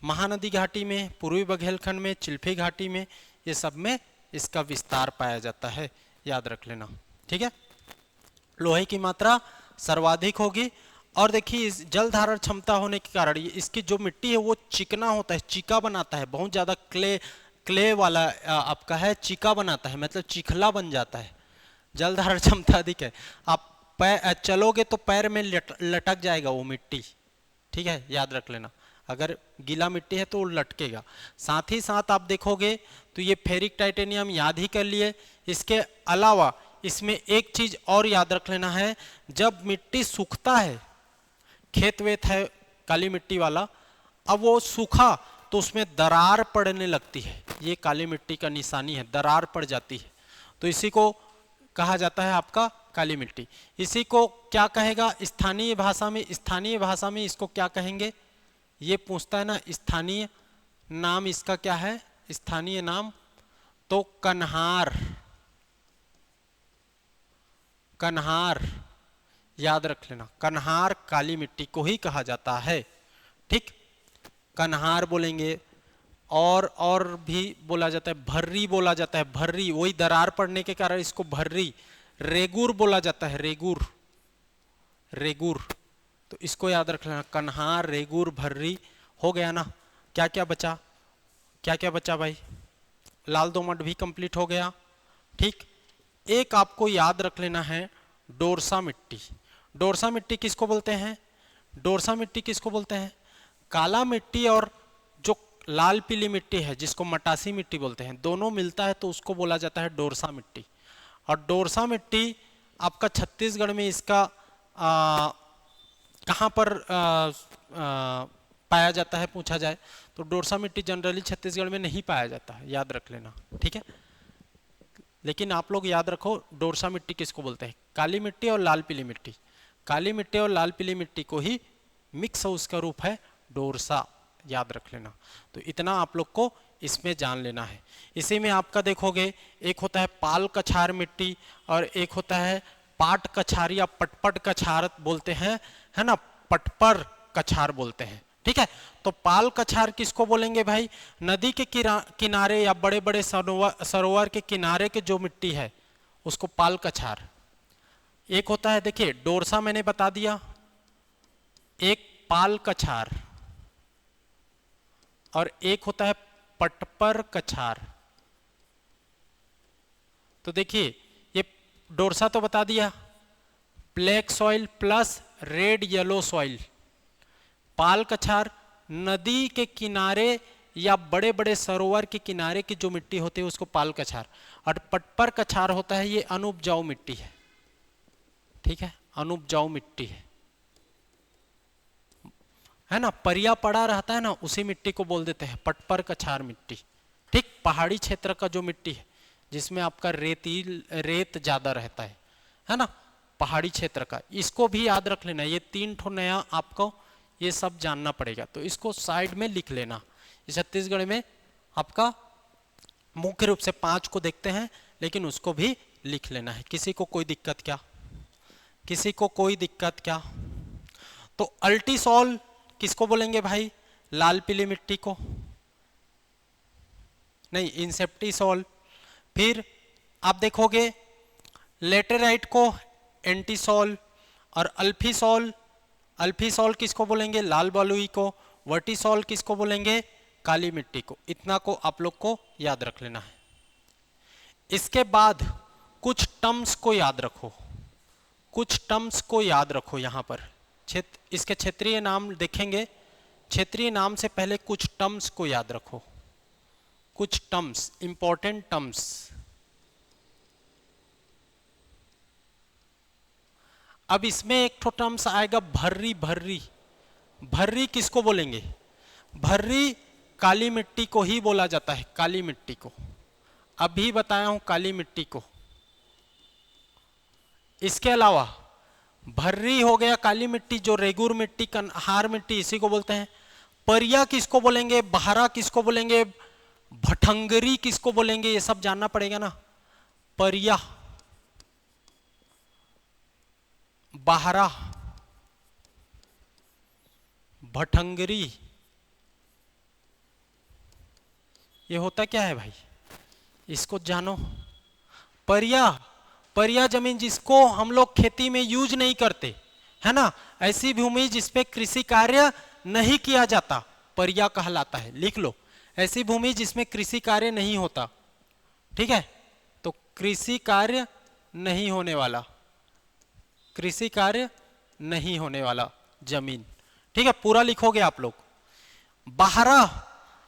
महानदी घाटी में, पूर्वी बघेलखंड में, चिल्फी घाटी में, ये सब में इसका विस्तार पाया जाता है, याद रख लेना, ठीक है। लोहे की मात्रा सर्वाधिक होगी। और देखिए इस जल धारण क्षमता होने के कारण इसकी जो मिट्टी है वो चिकना होता है, चीका बनाता है, बहुत ज्यादा क्ले वाला आपका है, चीका बनाता है, मतलब चिखला बन जाता है। जल धारण क्षमता अधिक है, आप चलोगे तो पैर में लटक जाएगा वो मिट्टी, ठीक है, याद रख लेना। अगर गीला मिट्टी है तो लटकेगा। साथ ही साथ आप देखोगे तो ये फेरिक टाइटेनियम याद ही कर लिए। इसके अलावा इसमें एक चीज और याद रख लेना है, जब मिट्टी सूखता है, खेत वेत है काली मिट्टी वाला, अब वो सूखा तो उसमें दरार पड़ने लगती है, ये काली मिट्टी का निशानी है, दरार पड़ जाती है, तो इसी को कहा जाता है आपका काली मिट्टी। इसी को क्या कहेगा स्थानीय भाषा में? स्थानीय भाषा में इसको क्या कहेंगे? ये पूछता है ना, स्थानीय नाम इसका क्या है? स्थानीय नाम तो कन्हार, कन्हार याद रख लेना, कन्हार काली मिट्टी को ही कहा जाता है, ठीक। कन्हार बोलेंगे, और भी बोला जाता है, भर्री बोला जाता है, भर्री, वही दरार पड़ने के कारण इसको भर्री, रेगुर बोला जाता है, रेगुर, रेगुर, तो इसको याद रख लेना, कन्हार, रेगुर, भर्री, हो गया ना। क्या क्या बचा? क्या क्या बचा भाई? लाल दोमट भी कंप्लीट हो गया, ठीक। एक आपको याद रख लेना है, डोरसा मिट्टी। डोरसा मिट्टी किसको बोलते हैं? डोरसा मिट्टी किसको बोलते हैं? काला मिट्टी और जो लाल पीली मिट्टी है जिसको मटासी मिट्टी बोलते हैं, दोनों मिलता है तो उसको बोला जाता है डोरसा मिट्टी। और डोरसा मिट्टी आपका छत्तीसगढ़ में इसका कहाँ पर पाया जाता है पूछा जाए तो डोरसा मिट्टी जनरली छत्तीसगढ़ में नहीं पाया जाता है, याद रख लेना, ठीक है। लेकिन आप लोग याद रखो डोरसा मिट्टी किसको बोलते हैं? काली मिट्टी और लाल पीली मिट्टी, काली मिट्टी और लाल पीली मिट्टी को ही मिक्स उसका रूप है डोरसा, याद रख लेना। तो इतना आप लोग को इसमें जान लेना है। इसी में आपका देखोगे एक होता है पाल कछार मिट्टी और एक होता है पाट कछार या पटपट कछार बोलते हैं, है ना, पटपर कछार बोलते हैं, ठीक है। तो पाल कछार किसको बोलेंगे भाई? नदी के किनारे या बड़े बड़े सरोवर के किनारे के जो मिट्टी है उसको पाल कछार। एक होता है, देखिए डोरसा मैंने बता दिया, एक पाल कछार, और एक होता है पटपर कछार। तो देखिए ये डोरसा तो बता दिया, black soil plus red yellow soil. पाल कछार नदी के किनारे या बड़े बड़े सरोवर के किनारे की जो मिट्टी होती है उसको पाल कछार, और पटपर कछार होता है ये अनुपजाऊ मिट्टी है। ठीक है, अनुपजाऊ मिट्टी है ना, परिया पड़ा रहता है ना, उसी मिट्टी को बोल देते हैं पटपर कछार मिट्टी। ठीक, पहाड़ी क्षेत्र का जो मिट्टी है जिसमें आपका रेत ज्यादा रहता है ना, पहाड़ी क्षेत्र का, इसको भी याद रख लेना। ये 3 ठो नया आपको ये सब जानना पड़ेगा, तो इसको साइड में लिख लेना। छत्तीसगढ़ में आपका मुख्य रूप से 5 को देखते हैं, लेकिन उसको भी लिख लेना है। किसी को कोई दिक्कत क्या? किसी को कोई दिक्कत क्या? तो अल्टीसॉल किसको बोलेंगे भाई? लाल पीली मिट्टी को नहीं, इंसेप्टिसॉल। फिर आप देखोगे लेटेराइट को एंटीसॉल, और अल्फीसॉल, अल्फीसॉल किसको बोलेंगे? लाल बलुई को। वर्टिसॉल किसको बोलेंगे? काली मिट्टी को। इतना को आप लोग को याद रख लेना है। इसके बाद कुछ टर्म्स को याद रखो, कुछ टर्म्स को याद रखो। यहां पर इसके क्षेत्रीय नाम देखेंगे, क्षेत्रीय नाम से पहले कुछ टर्म्स को याद रखो, कुछ टर्म्स, इंपॉर्टेंट टर्म्स। अब इसमें एक तो टर्म्स आएगा भर्री। भर्री, भर्री किसको बोलेंगे? भर्री काली मिट्टी को ही बोला जाता है, काली मिट्टी को। अभी बताया हूं काली मिट्टी को। इसके अलावा भर्री हो गया काली मिट्टी, जो रेगुर मिट्टी, कन्हार मिट्टी, इसी को बोलते हैं। परिया किसको बोलेंगे? बहरा किसको बोलेंगे? भटंगरी किसको बोलेंगे? ये सब जानना पड़ेगा ना। परिया, बहरा, भटंगरी, ये होता क्या है भाई? इसको जानो। परिया, परिया जमीन जिसको हम लोग खेती में यूज नहीं करते, है ना, ऐसी भूमि जिसपे कृषि कार्य नहीं किया जाता, परिया कहलाता है। लिख लो, ऐसी भूमि जिसमें कृषि कार्य नहीं होता। ठीक है, तो कृषि कार्य नहीं होने वाला, कृषि कार्य नहीं होने वाला जमीन। ठीक है, पूरा लिखोगे आप लोग। बहरा,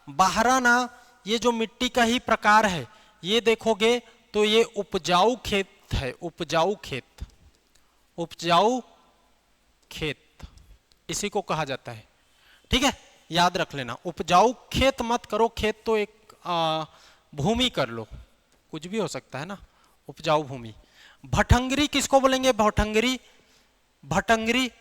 बहरा ना, ये जो मिट्टी का ही प्रकार है, ये देखोगे तो ये उपजाऊ खेत है, उपजाऊ खेत, उपजाऊ खेत इसी को कहा जाता है। ठीक है, याद रख लेना। उपजाऊ खेत मत करो, खेत तो एक भूमि कर लो, कुछ भी हो सकता है ना, उपजाऊ भूमि। भटंगरी किसको बोलेंगे? भटंगरी, भटंगरी,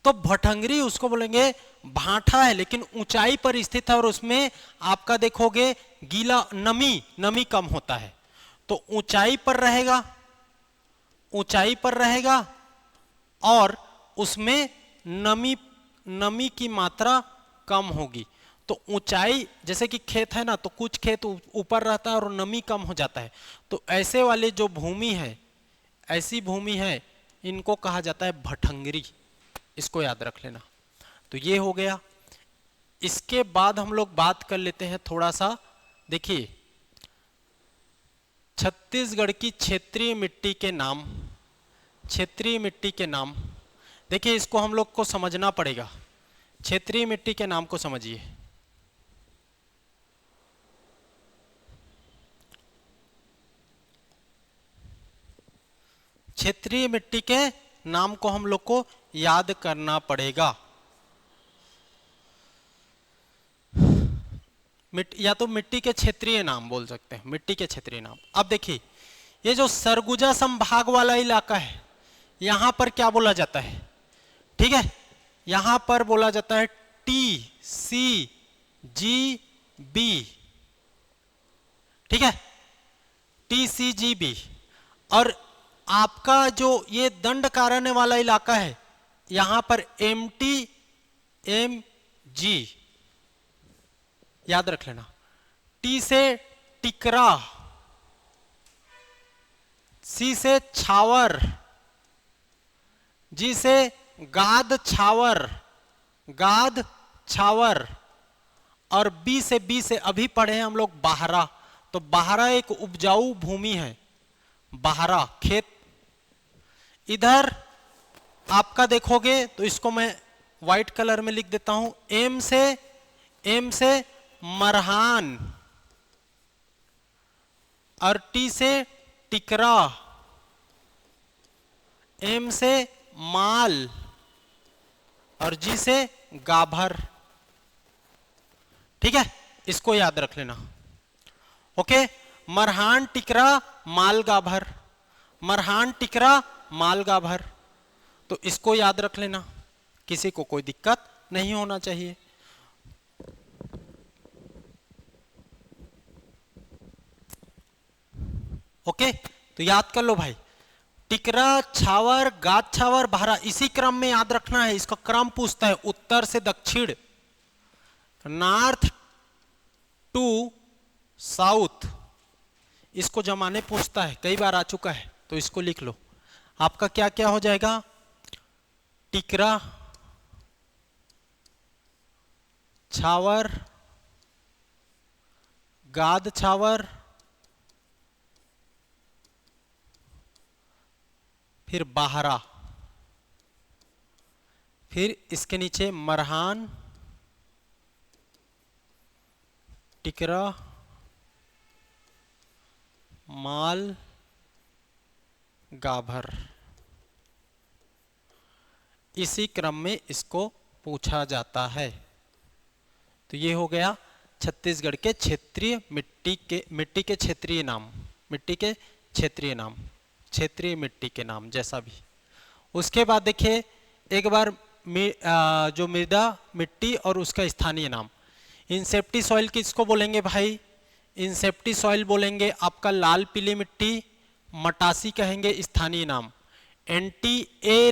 तो भटंगरी उसको बोलेंगे, भाटा है लेकिन ऊंचाई पर स्थित है, और उसमें आपका देखोगे गीला, नमी, नमी कम होता है, तो ऊंचाई पर रहेगा, ऊंचाई पर रहेगा, और उसमें नमी, नमी की मात्रा कम होगी। तो ऊंचाई, जैसे कि खेत है ना, तो कुछ खेत ऊपर रहता है और नमी कम हो जाता है, तो ऐसे वाले जो भूमि है, ऐसी भूमि है, इनको कहा जाता है भटंगरी। इसको याद रख लेना। तो ये हो गया। इसके बाद हम लोग बात कर लेते हैं थोड़ा सा, देखिए छत्तीसगढ़ की क्षेत्रीय मिट्टी के नाम, क्षेत्रीय मिट्टी के नाम। देखिए इसको हम लोग को समझना पड़ेगा, क्षेत्रीय मिट्टी के नाम को समझिए। क्षेत्रीय मिट्टी के नाम को हम लोग को याद करना पड़ेगा। या तो मिट्टी के क्षेत्रीय नाम बोल सकते हैं, मिट्टी के क्षेत्रीय नाम। अब देखिए ये जो सरगुजा संभाग वाला इलाका है, यहां पर क्या बोला जाता है? ठीक है, यहां पर बोला जाता है TCGB। ठीक है, TCGB। और आपका जो ये दंड कारण्य वाला इलाका है, यहां पर MTMG याद रख लेना। T से टिकरा, C से छावर, G से गाद छावर, गाद छावर, और बी से अभी पढ़े हैं हम लोग बाहरा। तो बाहरा एक उपजाऊ भूमि है, बाहरा खेत। इधर आपका देखोगे तो इसको मैं व्हाइट कलर में लिख देता हूं, एम से मरहान, और टी से टिकरा, एम से माल, और जी से गाभर। ठीक है, इसको याद रख लेना। ओके, मरहान टिकरा माल गाभर, मरहान टिकरा माल गाभर, तो इसको याद रख लेना, किसी को कोई दिक्कत नहीं होना चाहिए। ओके, तो याद कर लो भाई, टिकरा छावर गाद छावर बाहरा, इसी क्रम में याद रखना है। इसका क्रम पूछता है उत्तर से दक्षिण, नॉर्थ टू साउथ, इसको जमाने पूछता है, कई बार आ चुका है, तो इसको लिख लो। आपका क्या क्या हो जाएगा, टिकरा छावर गाद छावर, फिर बाहरा, फिर इसके नीचे मरहान टिकरा माल गाभर, इसी क्रम में इसको पूछा जाता है। तो ये हो गया छत्तीसगढ़ के क्षेत्रीय मिट्टी के क्षेत्रीय नाम, मिट्टी के क्षेत्रीय नाम, क्षेत्रीय मिट्टी के नाम जैसा भी। उसके बाद देखिए एक बार जो मृदा मिट्टी और उसका स्थानीय नाम, इंसेप्टी सॉइल किसको बोलेंगे भाई, इंसेप्टी सॉइल बोलेंगे आपका लाल पीली मिट्टी, मटासी कहेंगे स्थानीय नाम, एंटी ए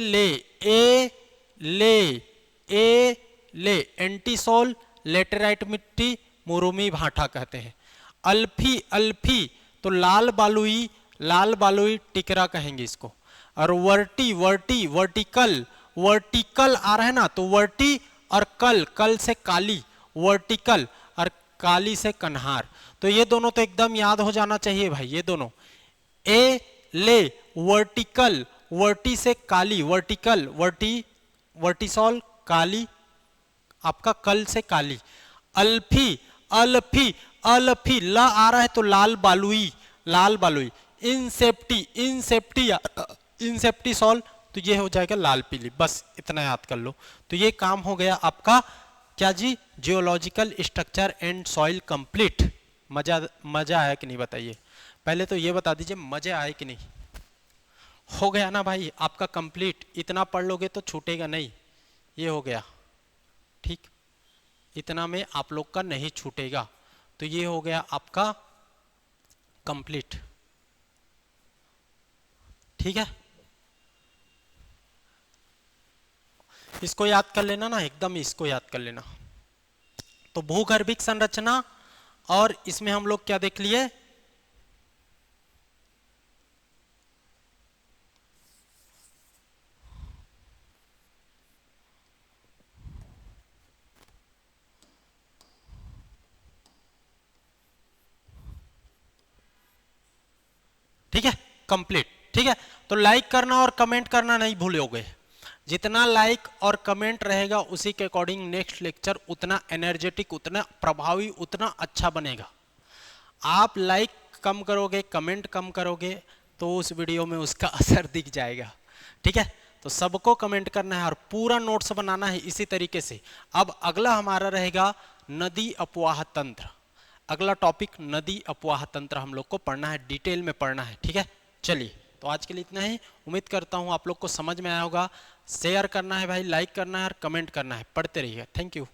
ले एंटीसोल लेटेराइट मिट्टी मुरुमी भाटा कहते हैं। अल्फी तो लाल बालुई टिकरा कहेंगे इसको। और वर्टिकल आ रहा है ना, तो वर्टी और कल से काली, वर्टिकल और काली से कन्हार, तो ये दोनों तो एकदम याद हो जाना चाहिए भाई, ये दोनों वर्टिकल, वर्टी से काली, वर्टिकल वर्टिसॉल काली, आपका कल से काली। अल्फी ला आ रहा है तो लाल बालुई। इंसेप्टी सॉल, तो ये हो जाएगा लाल पीली। बस इतना याद कर लो, तो ये काम हो गया आपका क्या जी, geological structure and soil complete. मजा आया कि नहीं बताइए, पहले तो ये बता दीजिए मजा आया कि नहीं। हो गया ना भाई आपका कंप्लीट, इतना पढ़ लोगे तो छूटेगा नहीं, ये हो गया ठीक, इतना में आप लोग का नहीं छूटेगा, तो ये हो गया आपका कंप्लीट। ठीक है, इसको याद कर लेना ना, एकदम इसको याद कर लेना। तो भूगर्भिक संरचना, और इसमें हम लोग क्या देख लिए, ठीक है कंप्लीट। ठीक है, तो लाइक करना और कमेंट करना नहीं भूलोगे, जितना लाइक और कमेंट रहेगा उसी के अकॉर्डिंग नेक्स्ट लेक्चर उतना एनर्जेटिक, उतना प्रभावी, उतना अच्छा बनेगा। आप लाइक कम करोगे, कमेंट कम करोगे, तो उस वीडियो में उसका असर दिख जाएगा। ठीक है, तो सबको कमेंट करना है और पूरा नोट्स बनाना है इसी तरीके से। अब अगला हमारा रहेगा नदी अपवाह तंत्र, अगला टॉपिक नदी अपवाह तंत्र हम लोग को पढ़ना है, डिटेल में पढ़ना है। ठीक है, चलिए तो आज के लिए इतना ही, उम्मीद करता हूँ आप लोग को समझ में आया होगा। शेयर करना है भाई, लाइक करना है और कमेंट करना है, पढ़ते रहिए। Thank you.